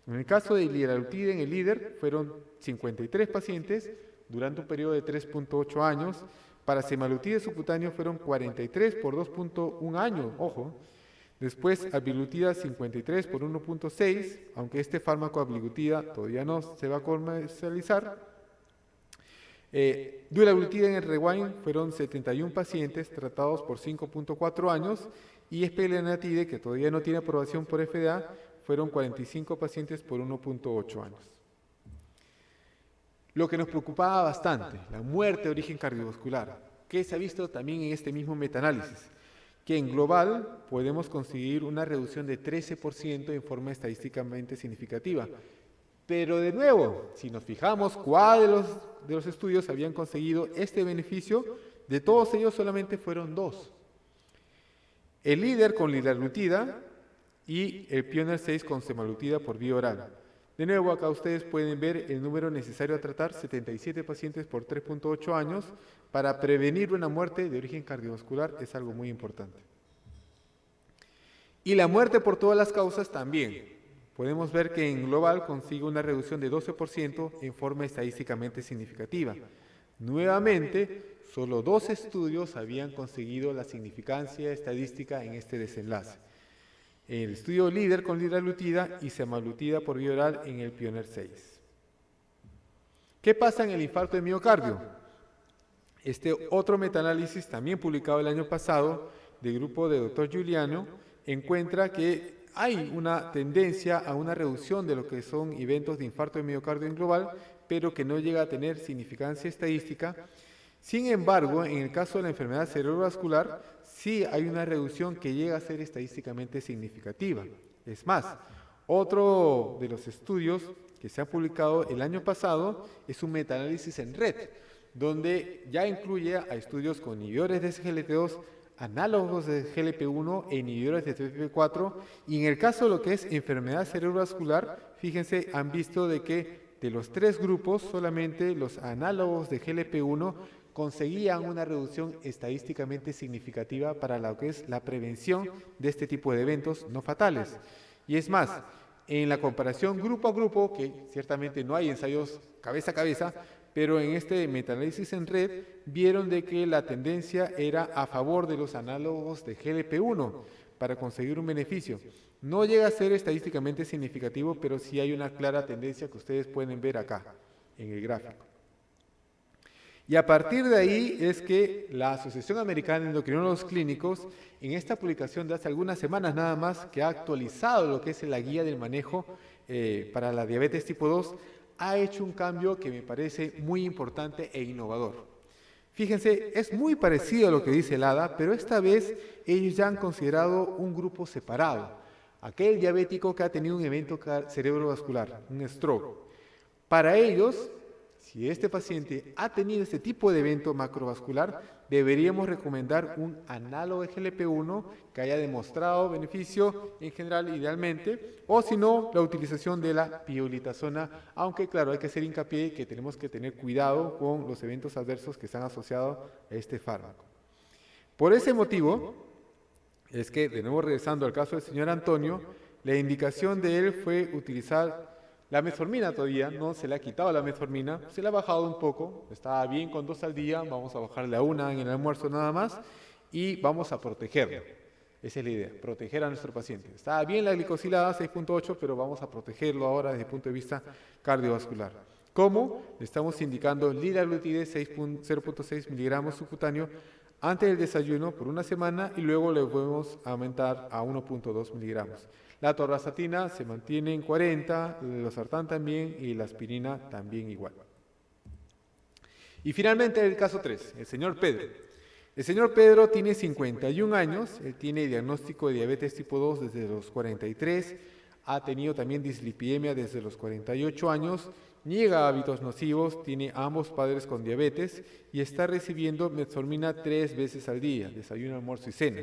En el caso de liraglutida en el LEADER fueron 53 pacientes durante un periodo de 3.8 años. Para semaglutida subcutáneo fueron 43 por 2.1 años, ojo. Después albiglutida 53 por 1.6, aunque este fármaco albiglutida todavía no se va a comercializar. Dulaglutida en el REWIND fueron 71 pacientes tratados por 5.4 años y espelenatide, que todavía no tiene aprobación por FDA, fueron 45 pacientes por 1.8 años. Lo que nos preocupaba bastante, la muerte de origen cardiovascular, que se ha visto también en este mismo metaanálisis, que en global podemos conseguir una reducción de 13% en forma estadísticamente significativa. Pero de nuevo, si nos fijamos cuál de los estudios habían conseguido este beneficio, de todos ellos solamente fueron 2. El líder con liraglutida y el Pioneer 6 con semaglutida por vía oral. De nuevo, acá ustedes pueden ver el número necesario a tratar, 77 pacientes por 3.8 años, para prevenir una muerte de origen cardiovascular, es algo muy importante. Y la muerte por todas las causas también. Podemos ver que en global consigue una reducción de 12% en forma estadísticamente significativa. Nuevamente, solo 2 estudios habían conseguido la significancia estadística en este desenlace. El estudio líder con liraglutida y semaglutida por vía oral en el Pioneer 6. ¿Qué pasa en el infarto de miocardio? Este otro metaanálisis, también publicado el año pasado, del grupo de Dr. Giuliano, encuentra que hay una tendencia a una reducción de lo que son eventos de infarto de miocardio en global, pero que no llega a tener significancia estadística. Sin embargo, en el caso de la enfermedad cerebrovascular, sí hay una reducción que llega a ser estadísticamente significativa. Es más, otro de los estudios que se ha publicado el año pasado es un metaanálisis en red, donde ya incluye a estudios con inhibidores de SGLT2, análogos de GLP-1 e inhibidores de TPP4, y en el caso de lo que es enfermedad cerebrovascular, fíjense, han visto de que de los 3 grupos, solamente los análogos de GLP-1 conseguían una reducción estadísticamente significativa para lo que es la prevención de este tipo de eventos no fatales. Y es más, en la comparación grupo a grupo, que ciertamente no hay ensayos cabeza a cabeza, pero en este metaanálisis en red vieron de que la tendencia era a favor de los análogos de GLP-1 para conseguir un beneficio. No llega a ser estadísticamente significativo, pero sí hay una clara tendencia que ustedes pueden ver acá, en el gráfico. Y a partir de ahí es que la Asociación Americana de Endocrinólogos Clínicos, en esta publicación de hace algunas semanas nada más, que ha actualizado lo que es la guía del manejo para la diabetes tipo 2, ha hecho un cambio que me parece muy importante e innovador. Fíjense, es muy parecido a lo que dice el ADA, pero esta vez ellos ya han considerado un grupo separado, aquel diabético que ha tenido un evento cerebrovascular, un stroke. Para ellos, si este paciente ha tenido este tipo de evento macrovascular, deberíamos recomendar un análogo de GLP-1 que haya demostrado beneficio en general idealmente, o si no, la utilización de la pioglitazona, aunque claro, hay que hacer hincapié que tenemos que tener cuidado con los eventos adversos que están asociados a este fármaco. Por ese motivo, es que, de nuevo regresando al caso del señor Antonio, la indicación de él fue utilizar la metformina. Todavía no se le ha quitado la metformina, se le ha bajado un poco, estaba bien con 2 al día, vamos a bajarle a 1 en el almuerzo nada más y vamos a protegerlo. Esa es la idea, proteger a nuestro paciente. Estaba bien la glicosilada 6.8, pero vamos a protegerlo ahora desde el punto de vista cardiovascular. ¿Cómo? Le estamos indicando liraglutide 0.6 miligramos subcutáneo antes del desayuno por 1 semana y luego le podemos aumentar a 1.2 miligramos. La torvastatina se mantiene en 40, el losartán también y la aspirina también igual. Y finalmente el caso 3, el señor Pedro. El señor Pedro tiene 51 años, él tiene diagnóstico de diabetes tipo 2 desde los 43, ha tenido también dislipidemia desde los 48 años, niega hábitos nocivos, tiene ambos padres con diabetes y está recibiendo metformina 3 veces al día, desayuno, almuerzo y cena.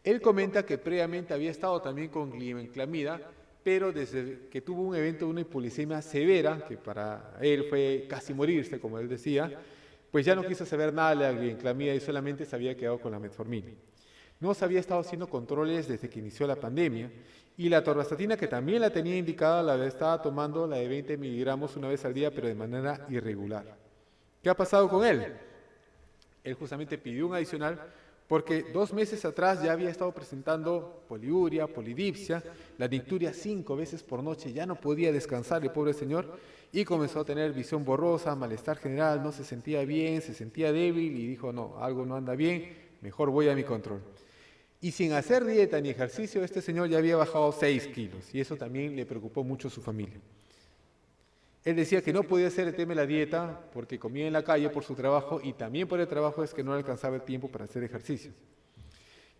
Él comenta que previamente había estado también con glibenclamida, pero desde que tuvo un evento de una hipoglicemia severa, que para él fue casi morirse, como él decía, pues ya no quiso saber nada de la glibenclamida y solamente se había quedado con la metformina. No se había estado haciendo controles desde que inició la pandemia y la torvastatina, que también la tenía indicada, la estaba tomando la de 20 miligramos 1 vez al día, pero de manera irregular. ¿Qué ha pasado con él? Él justamente pidió un adicional porque 2 meses atrás ya había estado presentando poliuria, polidipsia, la nicturia 5 veces por noche, ya no podía descansar el pobre señor y comenzó a tener visión borrosa, malestar general, no se sentía bien, se sentía débil y dijo, no, algo no anda bien, mejor voy a mi control. Y sin hacer dieta ni ejercicio, este señor ya había bajado 6 kilos y eso también le preocupó mucho a su familia. Él decía que no podía hacer el tema de la dieta porque comía en la calle por su trabajo y también por el trabajo es que no alcanzaba el tiempo para hacer ejercicio.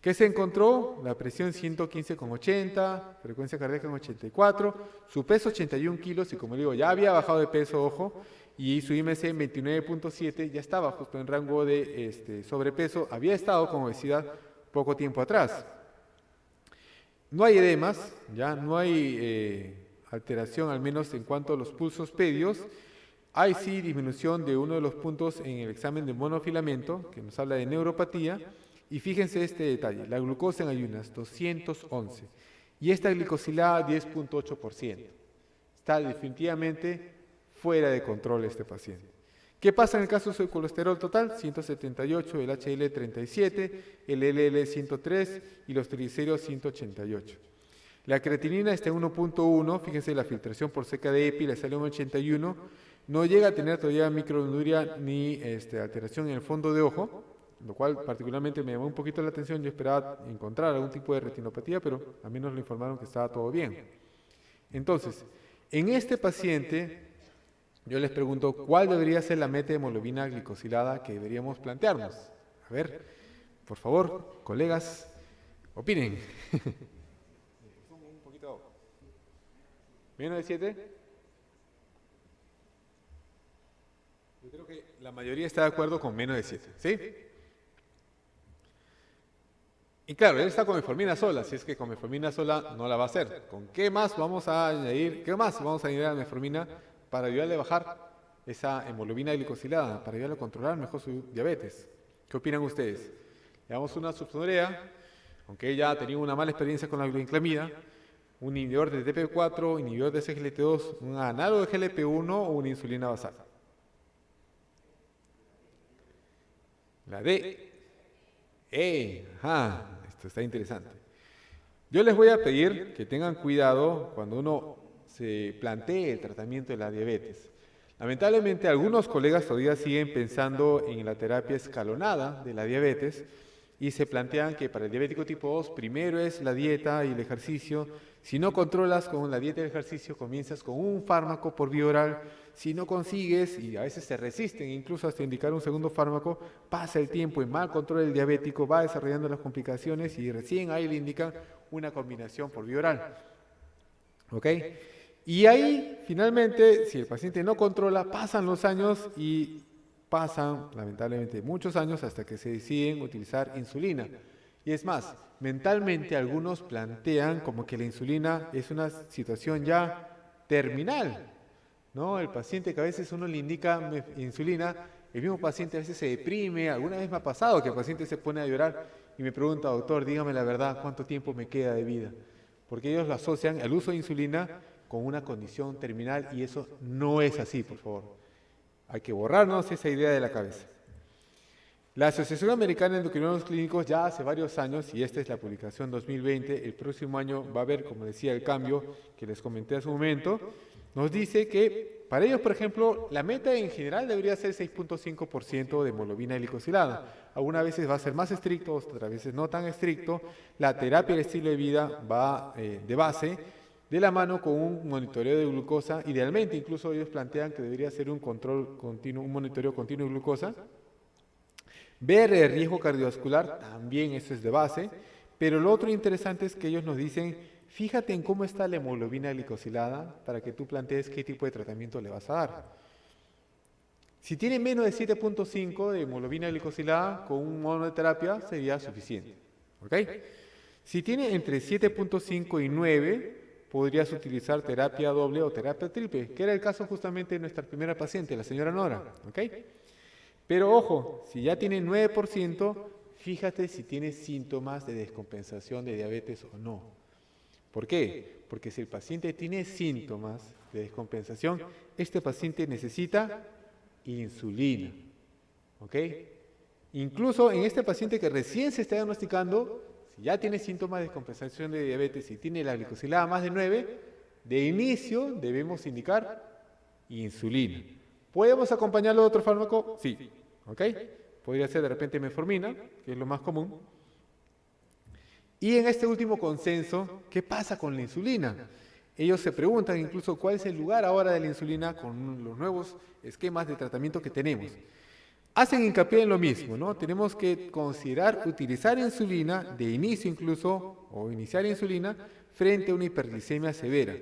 ¿Qué se encontró? La presión 115,80, frecuencia cardíaca en 84, su peso 81 kilos y como digo, ya había bajado de peso, ojo, y su IMC en 29,7 ya estaba justo en rango de sobrepeso, había estado con obesidad poco tiempo atrás. No hay edemas, ya no hay alteración al menos en cuanto a los pulsos pedios. Hay sí disminución de uno de los puntos en el examen de monofilamento, que nos habla de neuropatía. Y fíjense este detalle, la glucosa en ayunas 211 y esta glicosilada 10,8%. Está definitivamente fuera de control este paciente. ¿Qué pasa en el caso de su colesterol total? 178, el HDL 37, el LDL 103 y los triglicéridos 188. La creatinina está en 1,1, fíjense la filtración por seca de EPI le salió en 81, no llega a tener todavía micronuria ni alteración en el fondo de ojo, lo cual particularmente me llamó un poquito la atención. Yo esperaba encontrar algún tipo de retinopatía, pero a mí nos lo informaron que estaba todo bien. Entonces, en este paciente, yo les pregunto, ¿cuál debería ser la meta de hemoglobina glicosilada que deberíamos plantearnos? A ver, por favor, colegas, opinen. Un poquito. ¿Menos de 7? Yo creo que la mayoría está de acuerdo con menos de 7, ¿sí? Y claro, él está con metformina sola, si es que con metformina sola no la va a hacer. ¿Con qué más vamos a añadir? ¿Qué más vamos a añadir a la metformina para ayudarle a bajar esa hemoglobina glicosilada, para ayudarle a controlar mejor su diabetes? ¿Qué opinan ustedes? Le damos una sulfonylurea, aunque ella ha tenido una mala experiencia con la glucosamina, un inhibidor de TP4, inhibidor de SGLT2, un análogo de GLP-1 o una insulina basal. La D. Esto está interesante. Yo les voy a pedir que tengan cuidado cuando uno se plantee el tratamiento de la diabetes. Lamentablemente, algunos colegas todavía siguen pensando en la terapia escalonada de la diabetes y se plantean que para el diabético tipo 2 primero es la dieta y el ejercicio. Si no controlas con la dieta y el ejercicio, comienzas con un fármaco por vía oral. Si no consigues, y a veces se resisten incluso hasta indicar un segundo fármaco, pasa el tiempo y mal control del diabético, va desarrollando las complicaciones y recién ahí le indican una combinación por vía oral. ¿Ok? Y ahí, finalmente, si el paciente no controla, pasan los años y pasan, lamentablemente, muchos años hasta que se deciden utilizar insulina. Y es más, mentalmente algunos plantean como que la insulina es una situación ya terminal, ¿no? El paciente que a veces uno le indica insulina, el mismo paciente a veces se deprime. Alguna vez me ha pasado que el paciente se pone a llorar y me pregunta, doctor, dígame la verdad, ¿cuánto tiempo me queda de vida? Porque ellos lo asocian al uso de insulina con una condición terminal y eso no es así, por favor. Hay que borrarnos esa idea de la cabeza. La Asociación Americana de Endocrinólogos Clínicos ya hace varios años, y esta es la publicación 2020, el próximo año va a haber, como decía, el cambio que les comenté hace un momento, nos dice que para ellos, por ejemplo, la meta en general debería ser 6,5% de hemoglobina glicosilada. Algunas veces va a ser más estricto, otras veces no tan estricto. La terapia del estilo de vida va de base, de la mano con un monitoreo de glucosa. Idealmente, incluso ellos plantean que debería ser un control continuo, un monitoreo continuo de glucosa. Ver el riesgo cardiovascular, también eso es de base, pero lo otro interesante es que ellos nos dicen, fíjate en cómo está la hemoglobina glicosilada para que tú plantees qué tipo de tratamiento le vas a dar. Si tiene menos de 7,5 de hemoglobina glicosilada, con un monoterapia sería suficiente. ¿Ok? Si tiene entre 7,5 y 9, podrías utilizar terapia doble o terapia triple, que era el caso justamente de nuestra primera paciente, la señora Nora. ¿Ok? Pero ojo, si ya tiene 9%, fíjate si tiene síntomas de descompensación de diabetes o no. ¿Por qué? Porque si el paciente tiene síntomas de descompensación, este paciente necesita insulina. ¿Ok? Incluso en este paciente que recién se está diagnosticando, si ya tiene síntomas de descompensación de diabetes y tiene la glicosilada más de 9, de inicio debemos indicar insulina. ¿Podemos acompañarlo de otro fármaco? Sí. ¿Ok? Podría ser de repente metformina, que es lo más común. Y en este último consenso, ¿qué pasa con la insulina? Ellos se preguntan incluso cuál es el lugar ahora de la insulina con los nuevos esquemas de tratamiento que tenemos. hacen hincapié en lo mismo, ¿no? Tenemos que considerar utilizar insulina de inicio incluso, o iniciar insulina, frente a una hiperglicemia severa.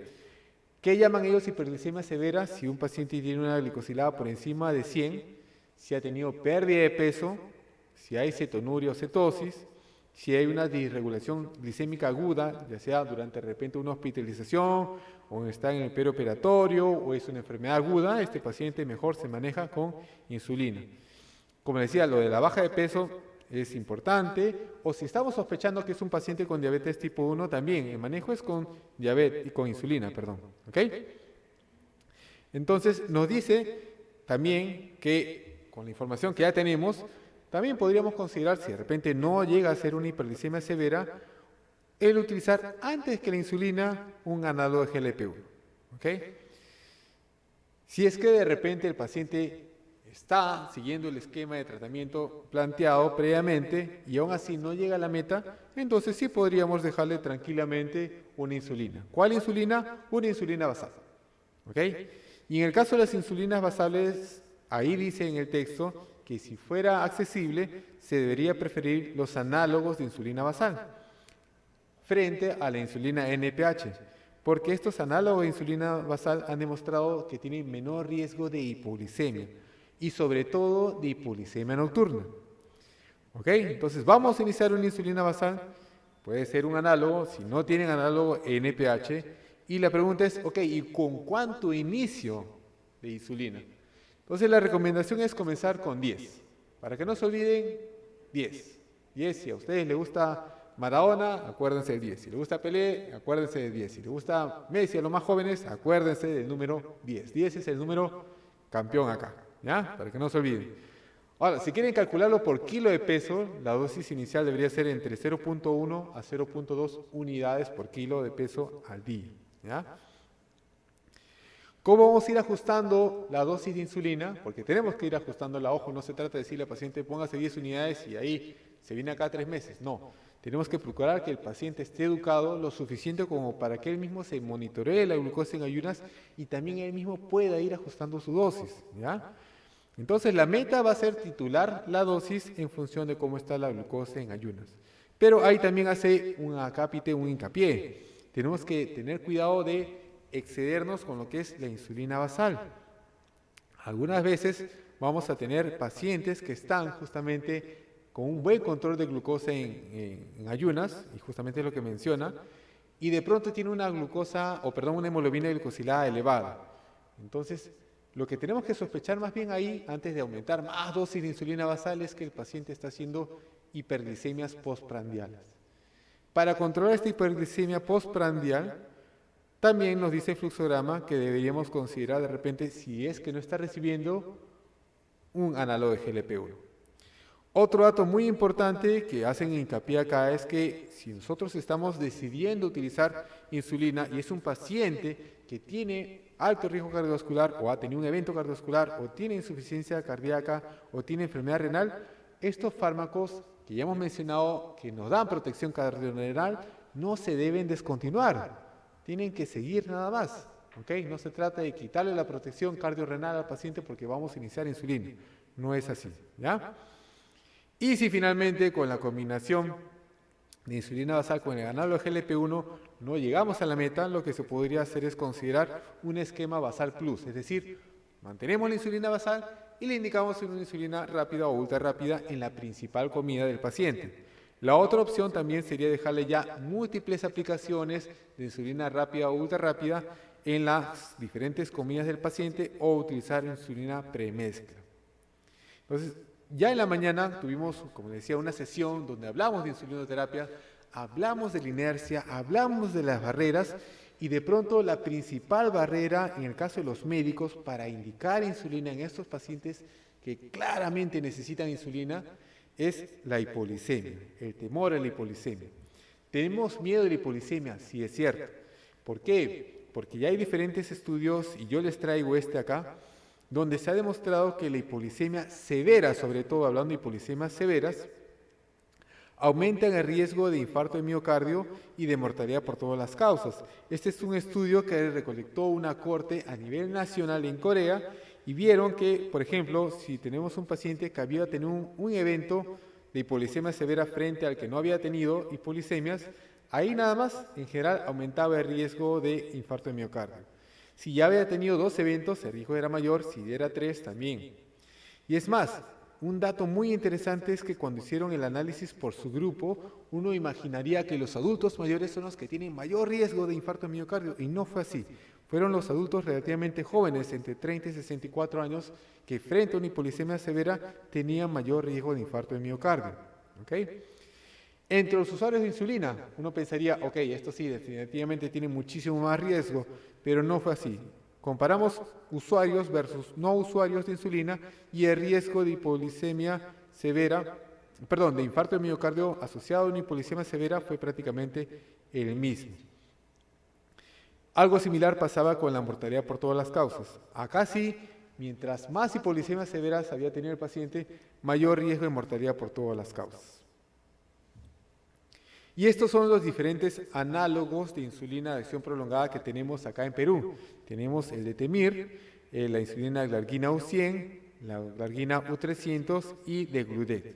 ¿Qué llaman ellos hiperglicemia severa? Si un paciente tiene una glicosilada por encima de 100, si ha tenido pérdida de peso, si hay cetonuria o cetosis, si hay una disregulación glicémica aguda, ya sea durante de repente una hospitalización, o está en el perioperatorio, o es una enfermedad aguda, este paciente mejor se maneja con insulina. Como decía, lo de la baja de peso es importante, o si estamos sospechando que es un paciente con diabetes tipo 1, también el manejo es con insulina, perdón, ¿ok? Entonces nos dice también que con la información que ya tenemos, también podríamos considerar, si de repente no llega a ser una hiperglicemia severa, el utilizar antes que la insulina un análogo de GLP-1, ¿ok? Si es que de repente el paciente está siguiendo el esquema de tratamiento planteado previamente y aún así no llega a la meta, entonces sí podríamos dejarle tranquilamente una insulina. ¿Cuál insulina? Una insulina basal. ¿Ok? Y en el caso de las insulinas basales, ahí dice en el texto que si fuera accesible, se debería preferir los análogos de insulina basal frente a la insulina NPH, porque estos análogos de insulina basal han demostrado que tienen menor riesgo de hipoglicemia y sobre todo de hipoglicemia nocturna. ¿Ok? Entonces vamos a iniciar una insulina basal, puede ser un análogo, si no tienen análogo NPH, y la pregunta es, ok, ¿y con cuánto inicio de insulina? Entonces la recomendación es comenzar con 10, para que no se olviden 10. 10, si a ustedes les gusta Maradona, acuérdense del 10. Si les gusta Pelé, acuérdense del 10. Si les gusta Messi a los más jóvenes, acuérdense del número 10. 10 es el número campeón acá, ¿ya? Para que no se olviden. Ahora, si quieren calcularlo por kilo de peso, la dosis inicial debería ser entre 0.1 a 0.2 unidades por kilo de peso al día, ¿ya? ¿Cómo vamos a ir ajustando la dosis de insulina? Porque tenemos que ir ajustándola, ojo, no se trata de decirle al paciente póngase 10 unidades y ahí se viene acá 3 meses, no. Tenemos que procurar que el paciente esté educado lo suficiente como para que él mismo se monitoree la glucosa en ayunas y también él mismo pueda ir ajustando su dosis, ¿ya? Entonces la meta va a ser titular la dosis en función de cómo está la glucosa en ayunas. Pero ahí también hace un acápite, un hincapié. Tenemos que tener cuidado de excedernos con lo que es la insulina basal. Algunas veces vamos a tener pacientes que están justamente con un buen control de glucosa en ayunas, y justamente es lo que menciona, y de pronto tiene una una hemoglobina glicosilada elevada. Entonces, lo que tenemos que sospechar más bien ahí, antes de aumentar más dosis de insulina basal, es que el paciente está haciendo hiperglicemias postprandiales. Para controlar esta hiperglicemia postprandial, también nos dice el fluxograma que deberíamos considerar de repente si es que no está recibiendo un análogo de GLP-1. Otro dato muy importante que hacen hincapié acá es que si nosotros estamos decidiendo utilizar insulina y es un paciente que tiene alto riesgo cardiovascular o ha tenido un evento cardiovascular o tiene insuficiencia cardíaca o tiene enfermedad renal, estos fármacos que ya hemos mencionado que nos dan protección cardiorrenal no se deben descontinuar, tienen que seguir nada más. ¿Okay? No se trata de quitarle la protección cardiorrenal al paciente porque vamos a iniciar insulina, no es así, ¿ya? Y si finalmente con la combinación de insulina basal con el análogo GLP-1 no llegamos a la meta, lo que se podría hacer es considerar un esquema basal plus, es decir, mantenemos la insulina basal y le indicamos una insulina rápida o ultra rápida en la principal comida del paciente. La otra opción también sería dejarle ya múltiples aplicaciones de insulina rápida o ultra rápida en las diferentes comidas del paciente o utilizar insulina premezcla. Entonces, ya en la mañana tuvimos, como decía, una sesión donde hablamos de insulinoterapia, hablamos de la inercia, hablamos de las barreras y de pronto la principal barrera en el caso de los médicos para indicar insulina en estos pacientes que claramente necesitan insulina es la hipoglicemia, el temor a la hipoglicemia. Tenemos miedo de la hipoglicemia, sí es cierto. ¿Por qué? Porque ya hay diferentes estudios y yo les traigo este acá, donde se ha demostrado que la hipoglicemia severa, sobre todo hablando de hipoglicemias severas, aumentan el riesgo de infarto de miocardio y de mortalidad por todas las causas. Este es un estudio que recolectó una corte a nivel nacional en Corea y vieron que, por ejemplo, si tenemos un paciente que había tenido un evento de hipolisemia severa frente al que no había tenido hipolisemias, ahí nada más, en general, aumentaba el riesgo de infarto de miocardio. Si ya había tenido 2 eventos, el riesgo era mayor, si era 3 también. Y es más, un dato muy interesante es que cuando hicieron el análisis por su grupo, uno imaginaría que los adultos mayores son los que tienen mayor riesgo de infarto de miocardio, y no fue así. Fueron los adultos relativamente jóvenes, entre 30 y 64 años, que frente a una hipolisemia severa tenían mayor riesgo de infarto de miocardio. ¿Okay? Entre los usuarios de insulina, uno pensaría, ok, esto sí, definitivamente tiene muchísimo más riesgo, pero no fue así. Comparamos usuarios versus no usuarios de insulina y el riesgo de hipolisemia severa, perdón, de infarto de miocardio asociado a una hipolisemia severa fue prácticamente el mismo. Algo similar pasaba con la mortalidad por todas las causas. Acá sí, mientras más hipolisemias severas había tenido el paciente, mayor riesgo de mortalidad por todas las causas. Y estos son los diferentes análogos de insulina de acción prolongada que tenemos acá en Perú. Tenemos el de Temir, la insulina glargina U100, la glargina U300 y de Gludet.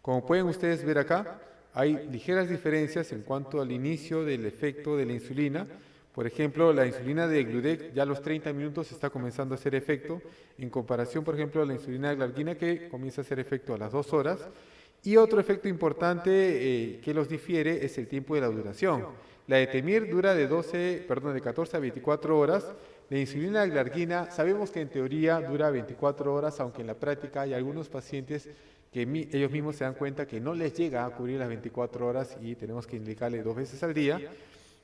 Como pueden ustedes ver acá, hay ligeras diferencias en cuanto al inicio del efecto de la insulina. Por ejemplo, la insulina de Gludet ya a los 30 minutos está comenzando a hacer efecto, en comparación, por ejemplo, a la insulina de glargina que comienza a hacer efecto a las 2 horas. Y otro efecto importante que los difiere es el tiempo de la duración. La de Temir dura de 14 a 24 horas. La insulina de glargina sabemos que en teoría dura 24 horas, aunque en la práctica hay algunos pacientes que ellos mismos se dan cuenta que no les llega a cubrir las 24 horas y tenemos que indicarle 2 veces al día.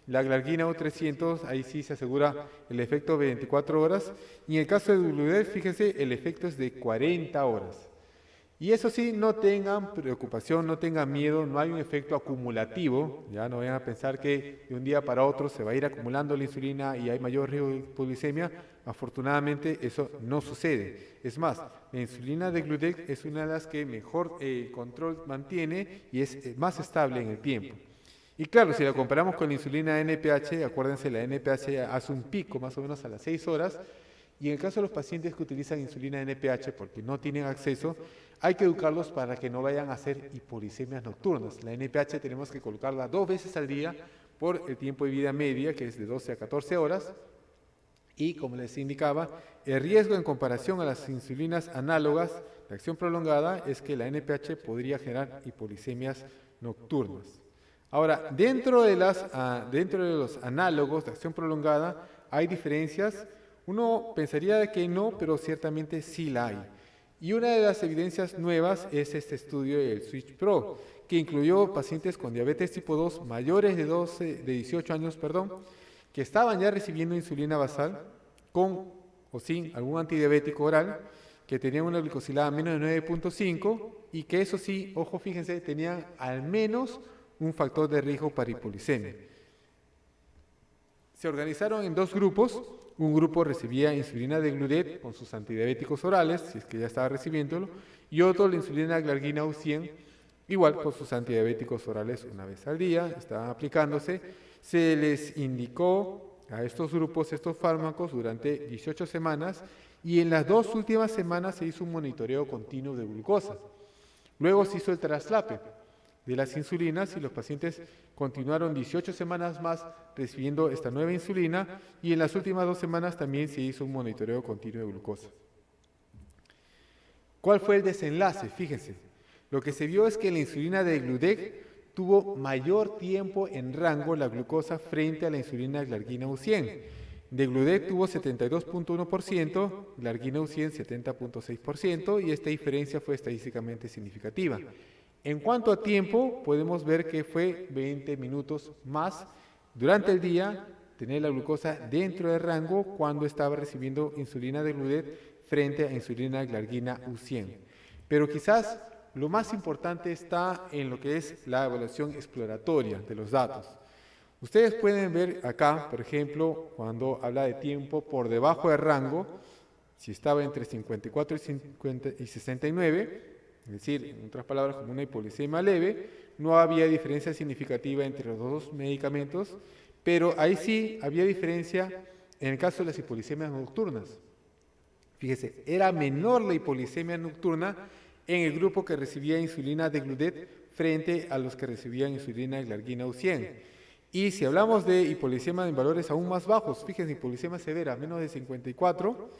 La glargina U300, ahí sí se asegura el efecto de 24 horas. Y en el caso de Gludet, fíjense, el efecto es de 40 horas. Y eso sí, no tengan preocupación, no tengan miedo, no hay un efecto acumulativo, ya no vayan a pensar que de un día para otro se va a ir acumulando la insulina y hay mayor riesgo de hipolisemia. Afortunadamente eso no sucede. Es más, la insulina de Gludet es una de las que mejor control mantiene y es más estable en el tiempo. Y claro, si la comparamos con la insulina NPH, acuérdense, la NPH hace un pico más o menos a las 6 horas, y en el caso de los pacientes que utilizan insulina NPH porque no tienen acceso, hay que educarlos para que no vayan a hacer hipolisemias nocturnas. La NPH tenemos que colocarla 2 veces al día por el tiempo de vida media, que es de 12 a 14 horas. Y como les indicaba, el riesgo en comparación a las insulinas análogas de acción prolongada es que la NPH podría generar hipolisemias nocturnas. Ahora, dentro de los análogos de acción prolongada hay diferencias. Uno pensaría que no, pero ciertamente sí la hay. Y una de las evidencias nuevas es este estudio del Switch Pro, que incluyó pacientes con diabetes tipo 2 mayores de 18 años, que estaban ya recibiendo insulina basal con o sin algún antidiabético oral, que tenían una glicosilada menos de 9.5 y que eso sí, ojo, fíjense, tenían al menos un factor de riesgo para hipolisemia. Se organizaron en 2 grupos. Un grupo recibía insulina de Gludet con sus antidiabéticos orales, si es que ya estaba recibiéndolo, y otro la insulina glargina U100, igual con sus antidiabéticos orales una vez al día, estaban aplicándose. Se les indicó a estos grupos estos fármacos durante 18 semanas y en las 2 últimas semanas se hizo un monitoreo continuo de glucosa. Luego se hizo el traslape de las insulinas y los pacientes continuaron 18 semanas más recibiendo esta nueva insulina y en las últimas 2 semanas también se hizo un monitoreo continuo de glucosa. ¿Cuál fue el desenlace? Fíjense, lo que se vio es que la insulina de Gludet tuvo mayor tiempo en rango la glucosa frente a la insulina glargina U100. De Gludet tuvo 72.1%, glargina U100 70.6% y esta diferencia fue estadísticamente significativa. En cuanto a tiempo, podemos ver que fue 20 minutos más durante el día tener la glucosa dentro del rango cuando estaba recibiendo insulina de Gludet frente a insulina glargina U100. Pero quizás lo más importante está en lo que es la evaluación exploratoria de los datos. Ustedes pueden ver acá, por ejemplo, cuando habla de tiempo por debajo del rango, si estaba entre 54 y 69, es decir, en otras palabras, como una hipolisemia leve, no había diferencia significativa entre los 2 medicamentos, pero ahí sí había diferencia en el caso de las hipolisemias nocturnas. Fíjese, era menor la hipoglicemia nocturna en el grupo que recibía insulina degludec frente a los que recibían insulina glargina U100. Y si hablamos de hipoglicemia en valores aún más bajos, fíjense, hipoglicemia severa, menos de 54,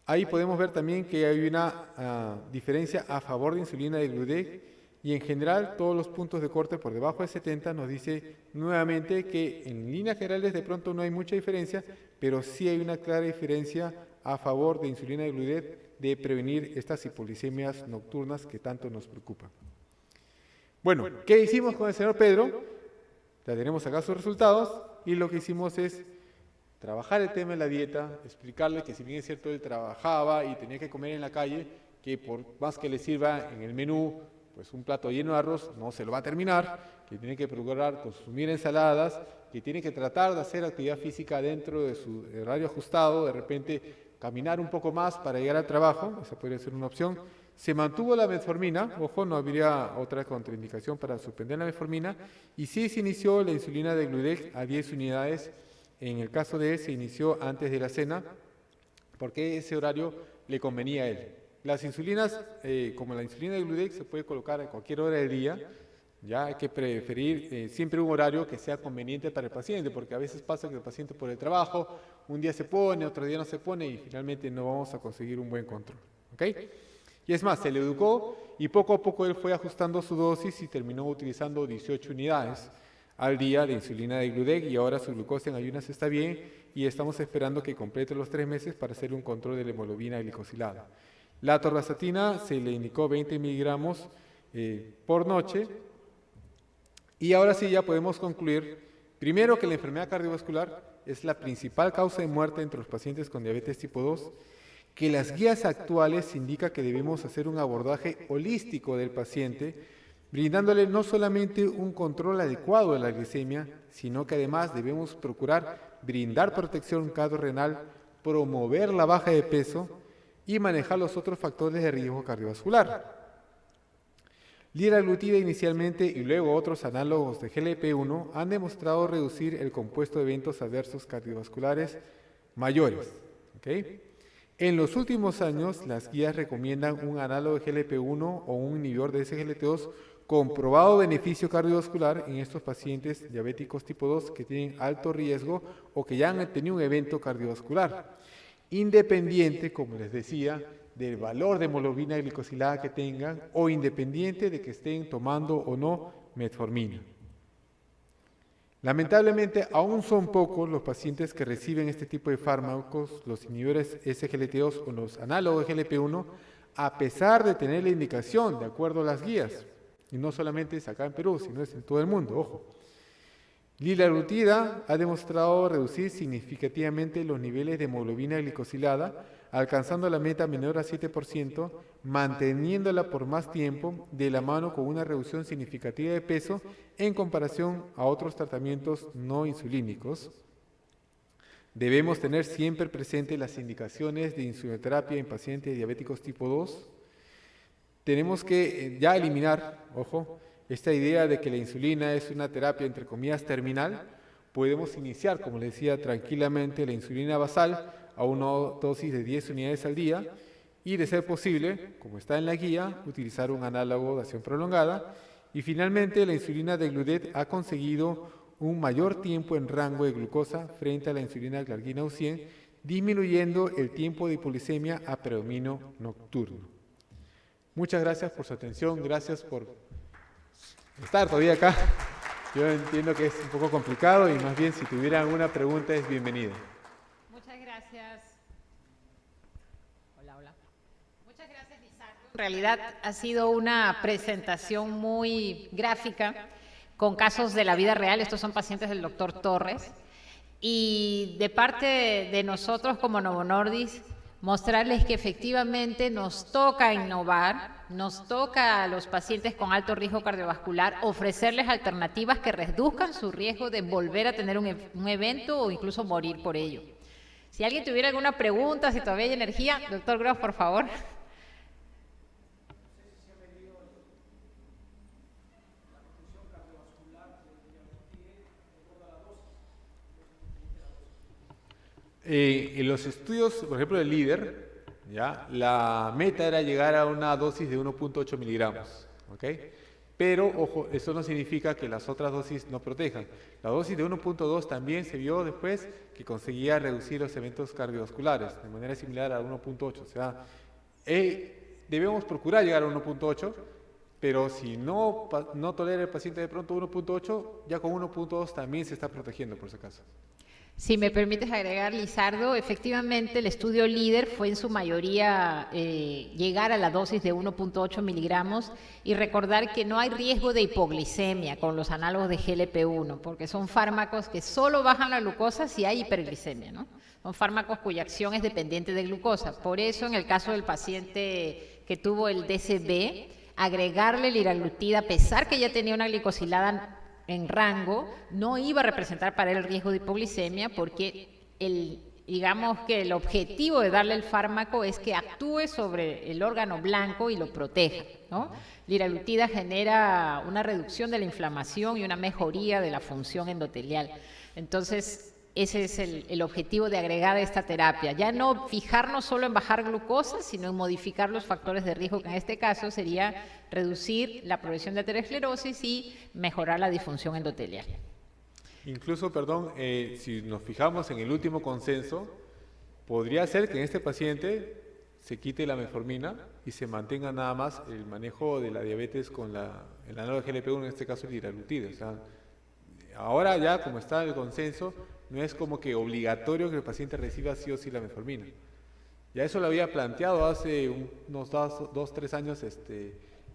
ahí podemos ver también que hay una diferencia a favor de insulina degludec, y en general todos los puntos de corte por debajo de 70 nos dice nuevamente que en líneas generales de pronto no hay mucha diferencia, pero sí hay una clara diferencia a favor de insulina degludec de prevenir estas hipoglicemias nocturnas que tanto nos preocupan. Bueno, ¿qué hicimos con el señor Pedro? Ya tenemos acá sus resultados y lo que hicimos es trabajar el tema de la dieta, explicarle que si bien es cierto él trabajaba y tenía que comer en la calle, que por más que le sirva en el menú pues un plato lleno de arroz no se lo va a terminar, que tiene que procurar consumir ensaladas, que tiene que tratar de hacer actividad física dentro de su horario ajustado, de repente caminar un poco más para llegar al trabajo, esa podría ser una opción. Se mantuvo la metformina, ojo, no habría otra contraindicación para suspender la metformina, y sí se inició la insulina degludec a 10 unidades, en el caso de él se inició antes de la cena, porque ese horario le convenía a él. Las insulinas, como la insulina degludec, se puede colocar a cualquier hora del día. Ya hay que preferir siempre un horario que sea conveniente para el paciente, porque a veces pasa que el paciente por el trabajo, un día se pone, otro día no se pone y finalmente no vamos a conseguir un buen control. ¿Okay? Y es más, se le educó y poco a poco él fue ajustando su dosis y terminó utilizando 18 unidades al día de insulina degludec y ahora su glucosa en ayunas está bien y estamos esperando que complete los 3 meses para hacer un control de la hemoglobina glicosilada. La atorvastatina se le indicó 20 miligramos por noche. Y ahora sí ya podemos concluir, primero, que la enfermedad cardiovascular es la principal causa de muerte entre los pacientes con diabetes tipo 2, que las guías actuales indican que debemos hacer un abordaje holístico del paciente, brindándole no solamente un control adecuado de la glicemia, sino que además debemos procurar brindar protección cardiorrenal, promover la baja de peso y manejar los otros factores de riesgo cardiovascular. Liraglutida inicialmente y luego otros análogos de GLP-1 han demostrado reducir el compuesto de eventos adversos cardiovasculares mayores. ¿Okay? En los últimos años, las guías recomiendan un análogo de GLP-1 o un inhibidor de SGLT2 con probado beneficio cardiovascular en estos pacientes diabéticos tipo 2 que tienen alto riesgo o que ya han tenido un evento cardiovascular, independiente, como les decía, del valor de hemoglobina glicosilada que tengan o independiente de que estén tomando o no metformina. Lamentablemente, aún son pocos los pacientes que reciben este tipo de fármacos, los inhibidores SGLT2 o los análogos de GLP-1, a pesar de tener la indicación de acuerdo a las guías. Y no solamente es acá en Perú, sino es en todo el mundo, ojo. Liraglutida ha demostrado reducir significativamente los niveles de hemoglobina glicosilada, alcanzando la meta menor a 7%, manteniéndola por más tiempo de la mano con una reducción significativa de peso en comparación a otros tratamientos no insulínicos. Debemos tener siempre presente las indicaciones de insulinoterapia en pacientes diabéticos tipo 2. Tenemos que ya eliminar, ojo, esta idea de que la insulina es una terapia entre comillas terminal. Podemos iniciar, como les decía, tranquilamente la insulina basal a una dosis de 10 unidades al día y, de ser posible, como está en la guía, utilizar un análogo de acción prolongada. Y finalmente, la insulina degludec ha conseguido un mayor tiempo en rango de glucosa frente a la insulina glargina U100, disminuyendo el tiempo de hipoglicemia a predominio nocturno. Muchas gracias por su atención, gracias por estar todavía acá. Yo entiendo que es un poco complicado y más bien si tuvieran alguna pregunta es bienvenida. Muchas gracias. Hola. Muchas gracias, Lisato. En realidad ha sido una presentación muy gráfica con casos de la vida real. Estos son pacientes del doctor Torres. Y de parte de nosotros como Novo Nordisk, mostrarles que efectivamente nos toca innovar, nos toca a los pacientes con alto riesgo cardiovascular ofrecerles alternativas que reduzcan su riesgo de volver a tener un evento o incluso morir por ello. Si alguien tuviera alguna pregunta, si todavía hay energía, doctor Gross, por favor. En los estudios, por ejemplo, del LEADER, ¿ya? La meta era llegar a una dosis de 1.8 miligramos, ¿ok? Pero, ojo, eso no significa que las otras dosis no protejan. La dosis de 1.2 también se vio después que conseguía reducir los eventos cardiovasculares de manera similar a 1.8. O sea, debemos procurar llegar a 1.8, pero si no tolera el paciente de pronto 1.8, ya con 1.2 también se está protegiendo por si acaso. Si me permites agregar, Lizardo, efectivamente el estudio líder fue en su mayoría llegar a la dosis de 1.8 miligramos y recordar que no hay riesgo de hipoglicemia con los análogos de GLP-1, porque son fármacos que solo bajan la glucosa si hay hiperglicemia, ¿no? Son fármacos cuya acción es dependiente de glucosa. Por eso, en el caso del paciente que tuvo el DCB, agregarle liraglutida, a pesar que ya tenía una glicosilada en rango, no iba a representar para él el riesgo de hipoglicemia porque digamos que el objetivo de darle el fármaco es que actúe sobre el órgano blanco y lo proteja, ¿no? Liraglutida genera una reducción de la inflamación y una mejoría de la función endotelial. Entonces, ese es el objetivo de agregar esta terapia. Ya no fijarnos solo en bajar glucosa, sino en modificar los factores de riesgo, que en este caso sería reducir la progresión de aterosclerosis y mejorar la disfunción endotelial. Incluso, perdón, si nos fijamos en el último consenso, podría ser que en este paciente se quite la metformina y se mantenga nada más el manejo de la diabetes con el análogo de GLP-1, en este caso el liraglutida. O sea, ahora ya como está el consenso, no es como que obligatorio que el paciente reciba sí o sí la metformina. Ya eso lo había planteado hace unos 2-3 años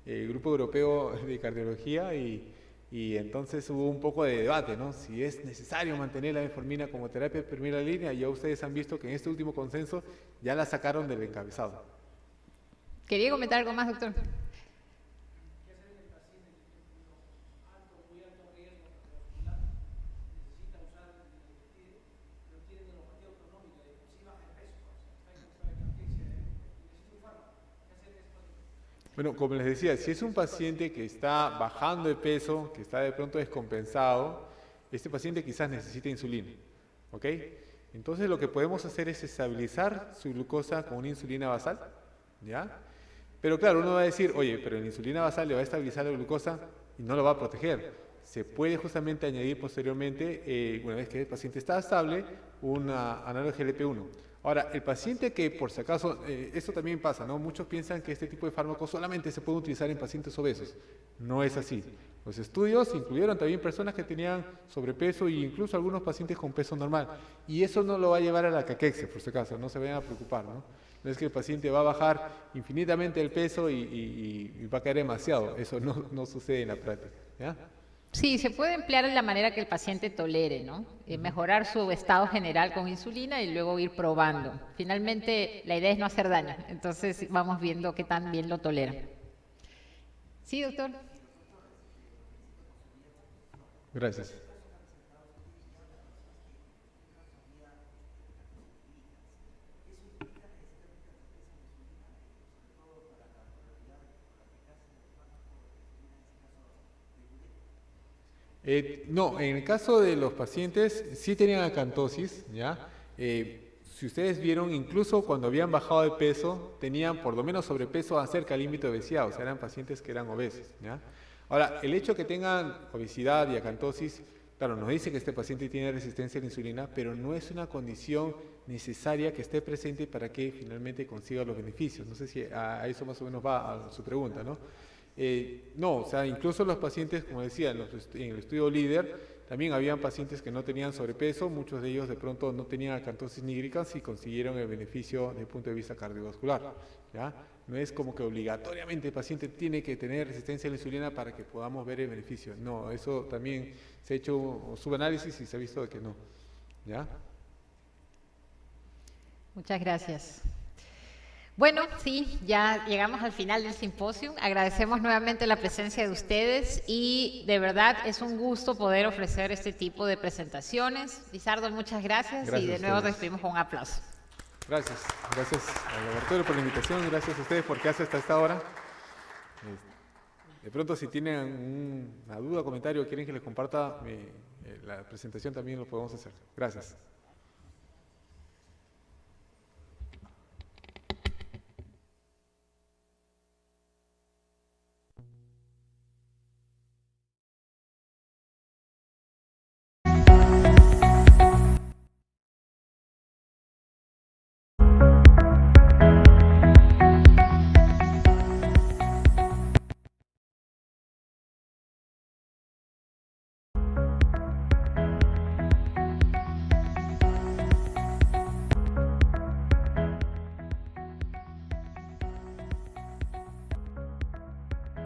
el Grupo Europeo de Cardiología y entonces hubo un poco de debate, ¿no? Si es necesario mantener la metformina como terapia de primera línea. Ya ustedes han visto que en este último consenso ya la sacaron del encabezado. ¿Quería comentar algo más, doctor? Bueno, como les decía, si es un paciente que está bajando de peso, que está de pronto descompensado, este paciente quizás necesita insulina, ¿ok? Entonces lo que podemos hacer es estabilizar su glucosa con una insulina basal, ¿ya? Pero claro, uno va a decir, oye, pero la insulina basal le va a estabilizar la glucosa y no lo va a proteger. Se puede justamente añadir posteriormente, una vez que el paciente está estable, un análogo GLP-1. Ahora, el paciente que, por si acaso, esto también pasa, ¿no? Muchos piensan que este tipo de fármacos solamente se puede utilizar en pacientes obesos. No es así. Los estudios incluyeron también personas que tenían sobrepeso e incluso algunos pacientes con peso normal. Y eso no lo va a llevar a la caquexia, por si acaso, no se vayan a preocupar, ¿no? No es que el paciente va a bajar infinitamente el peso y va a caer demasiado. Eso no sucede en la práctica, ¿ya? Sí, se puede emplear de la manera que el paciente tolere, ¿no? Mejorar su estado general con insulina y luego ir probando. Finalmente, la idea es no hacer daño, entonces vamos viendo qué tan bien lo tolera. Sí, doctor. Gracias. No, en el caso de los pacientes sí tenían acantosis, ¿ya? Si ustedes vieron, incluso cuando habían bajado de peso, tenían por lo menos sobrepeso acerca del límite de obesidad, o sea, eran pacientes que eran obesos, ¿ya? Ahora, el hecho de que tengan obesidad y acantosis, claro, nos dice que este paciente tiene resistencia a la insulina, pero no es una condición necesaria que esté presente para que finalmente consiga los beneficios. No sé si a eso más o menos va a su pregunta, ¿no? No, o sea, incluso los pacientes, como decía, en el estudio líder, también habían pacientes que no tenían sobrepeso, muchos de ellos de pronto no tenían acantosis nígricas y consiguieron el beneficio desde el punto de vista cardiovascular, ¿ya? No es como que obligatoriamente el paciente tiene que tener resistencia a la insulina para que podamos ver el beneficio. No, eso también se ha hecho un subanálisis y se ha visto de que no, ¿ya? Muchas gracias. Bueno, sí, ya llegamos al final del simposio. Agradecemos nuevamente la presencia de ustedes y de verdad es un gusto poder ofrecer este tipo de presentaciones. Lizardo, muchas gracias y de nuevo recibimos un aplauso. Gracias al laboratorio por la invitación, gracias a ustedes por quedarse hasta esta hora. De pronto si tienen una duda, comentario, quieren que les comparta la presentación, también lo podemos hacer. Gracias.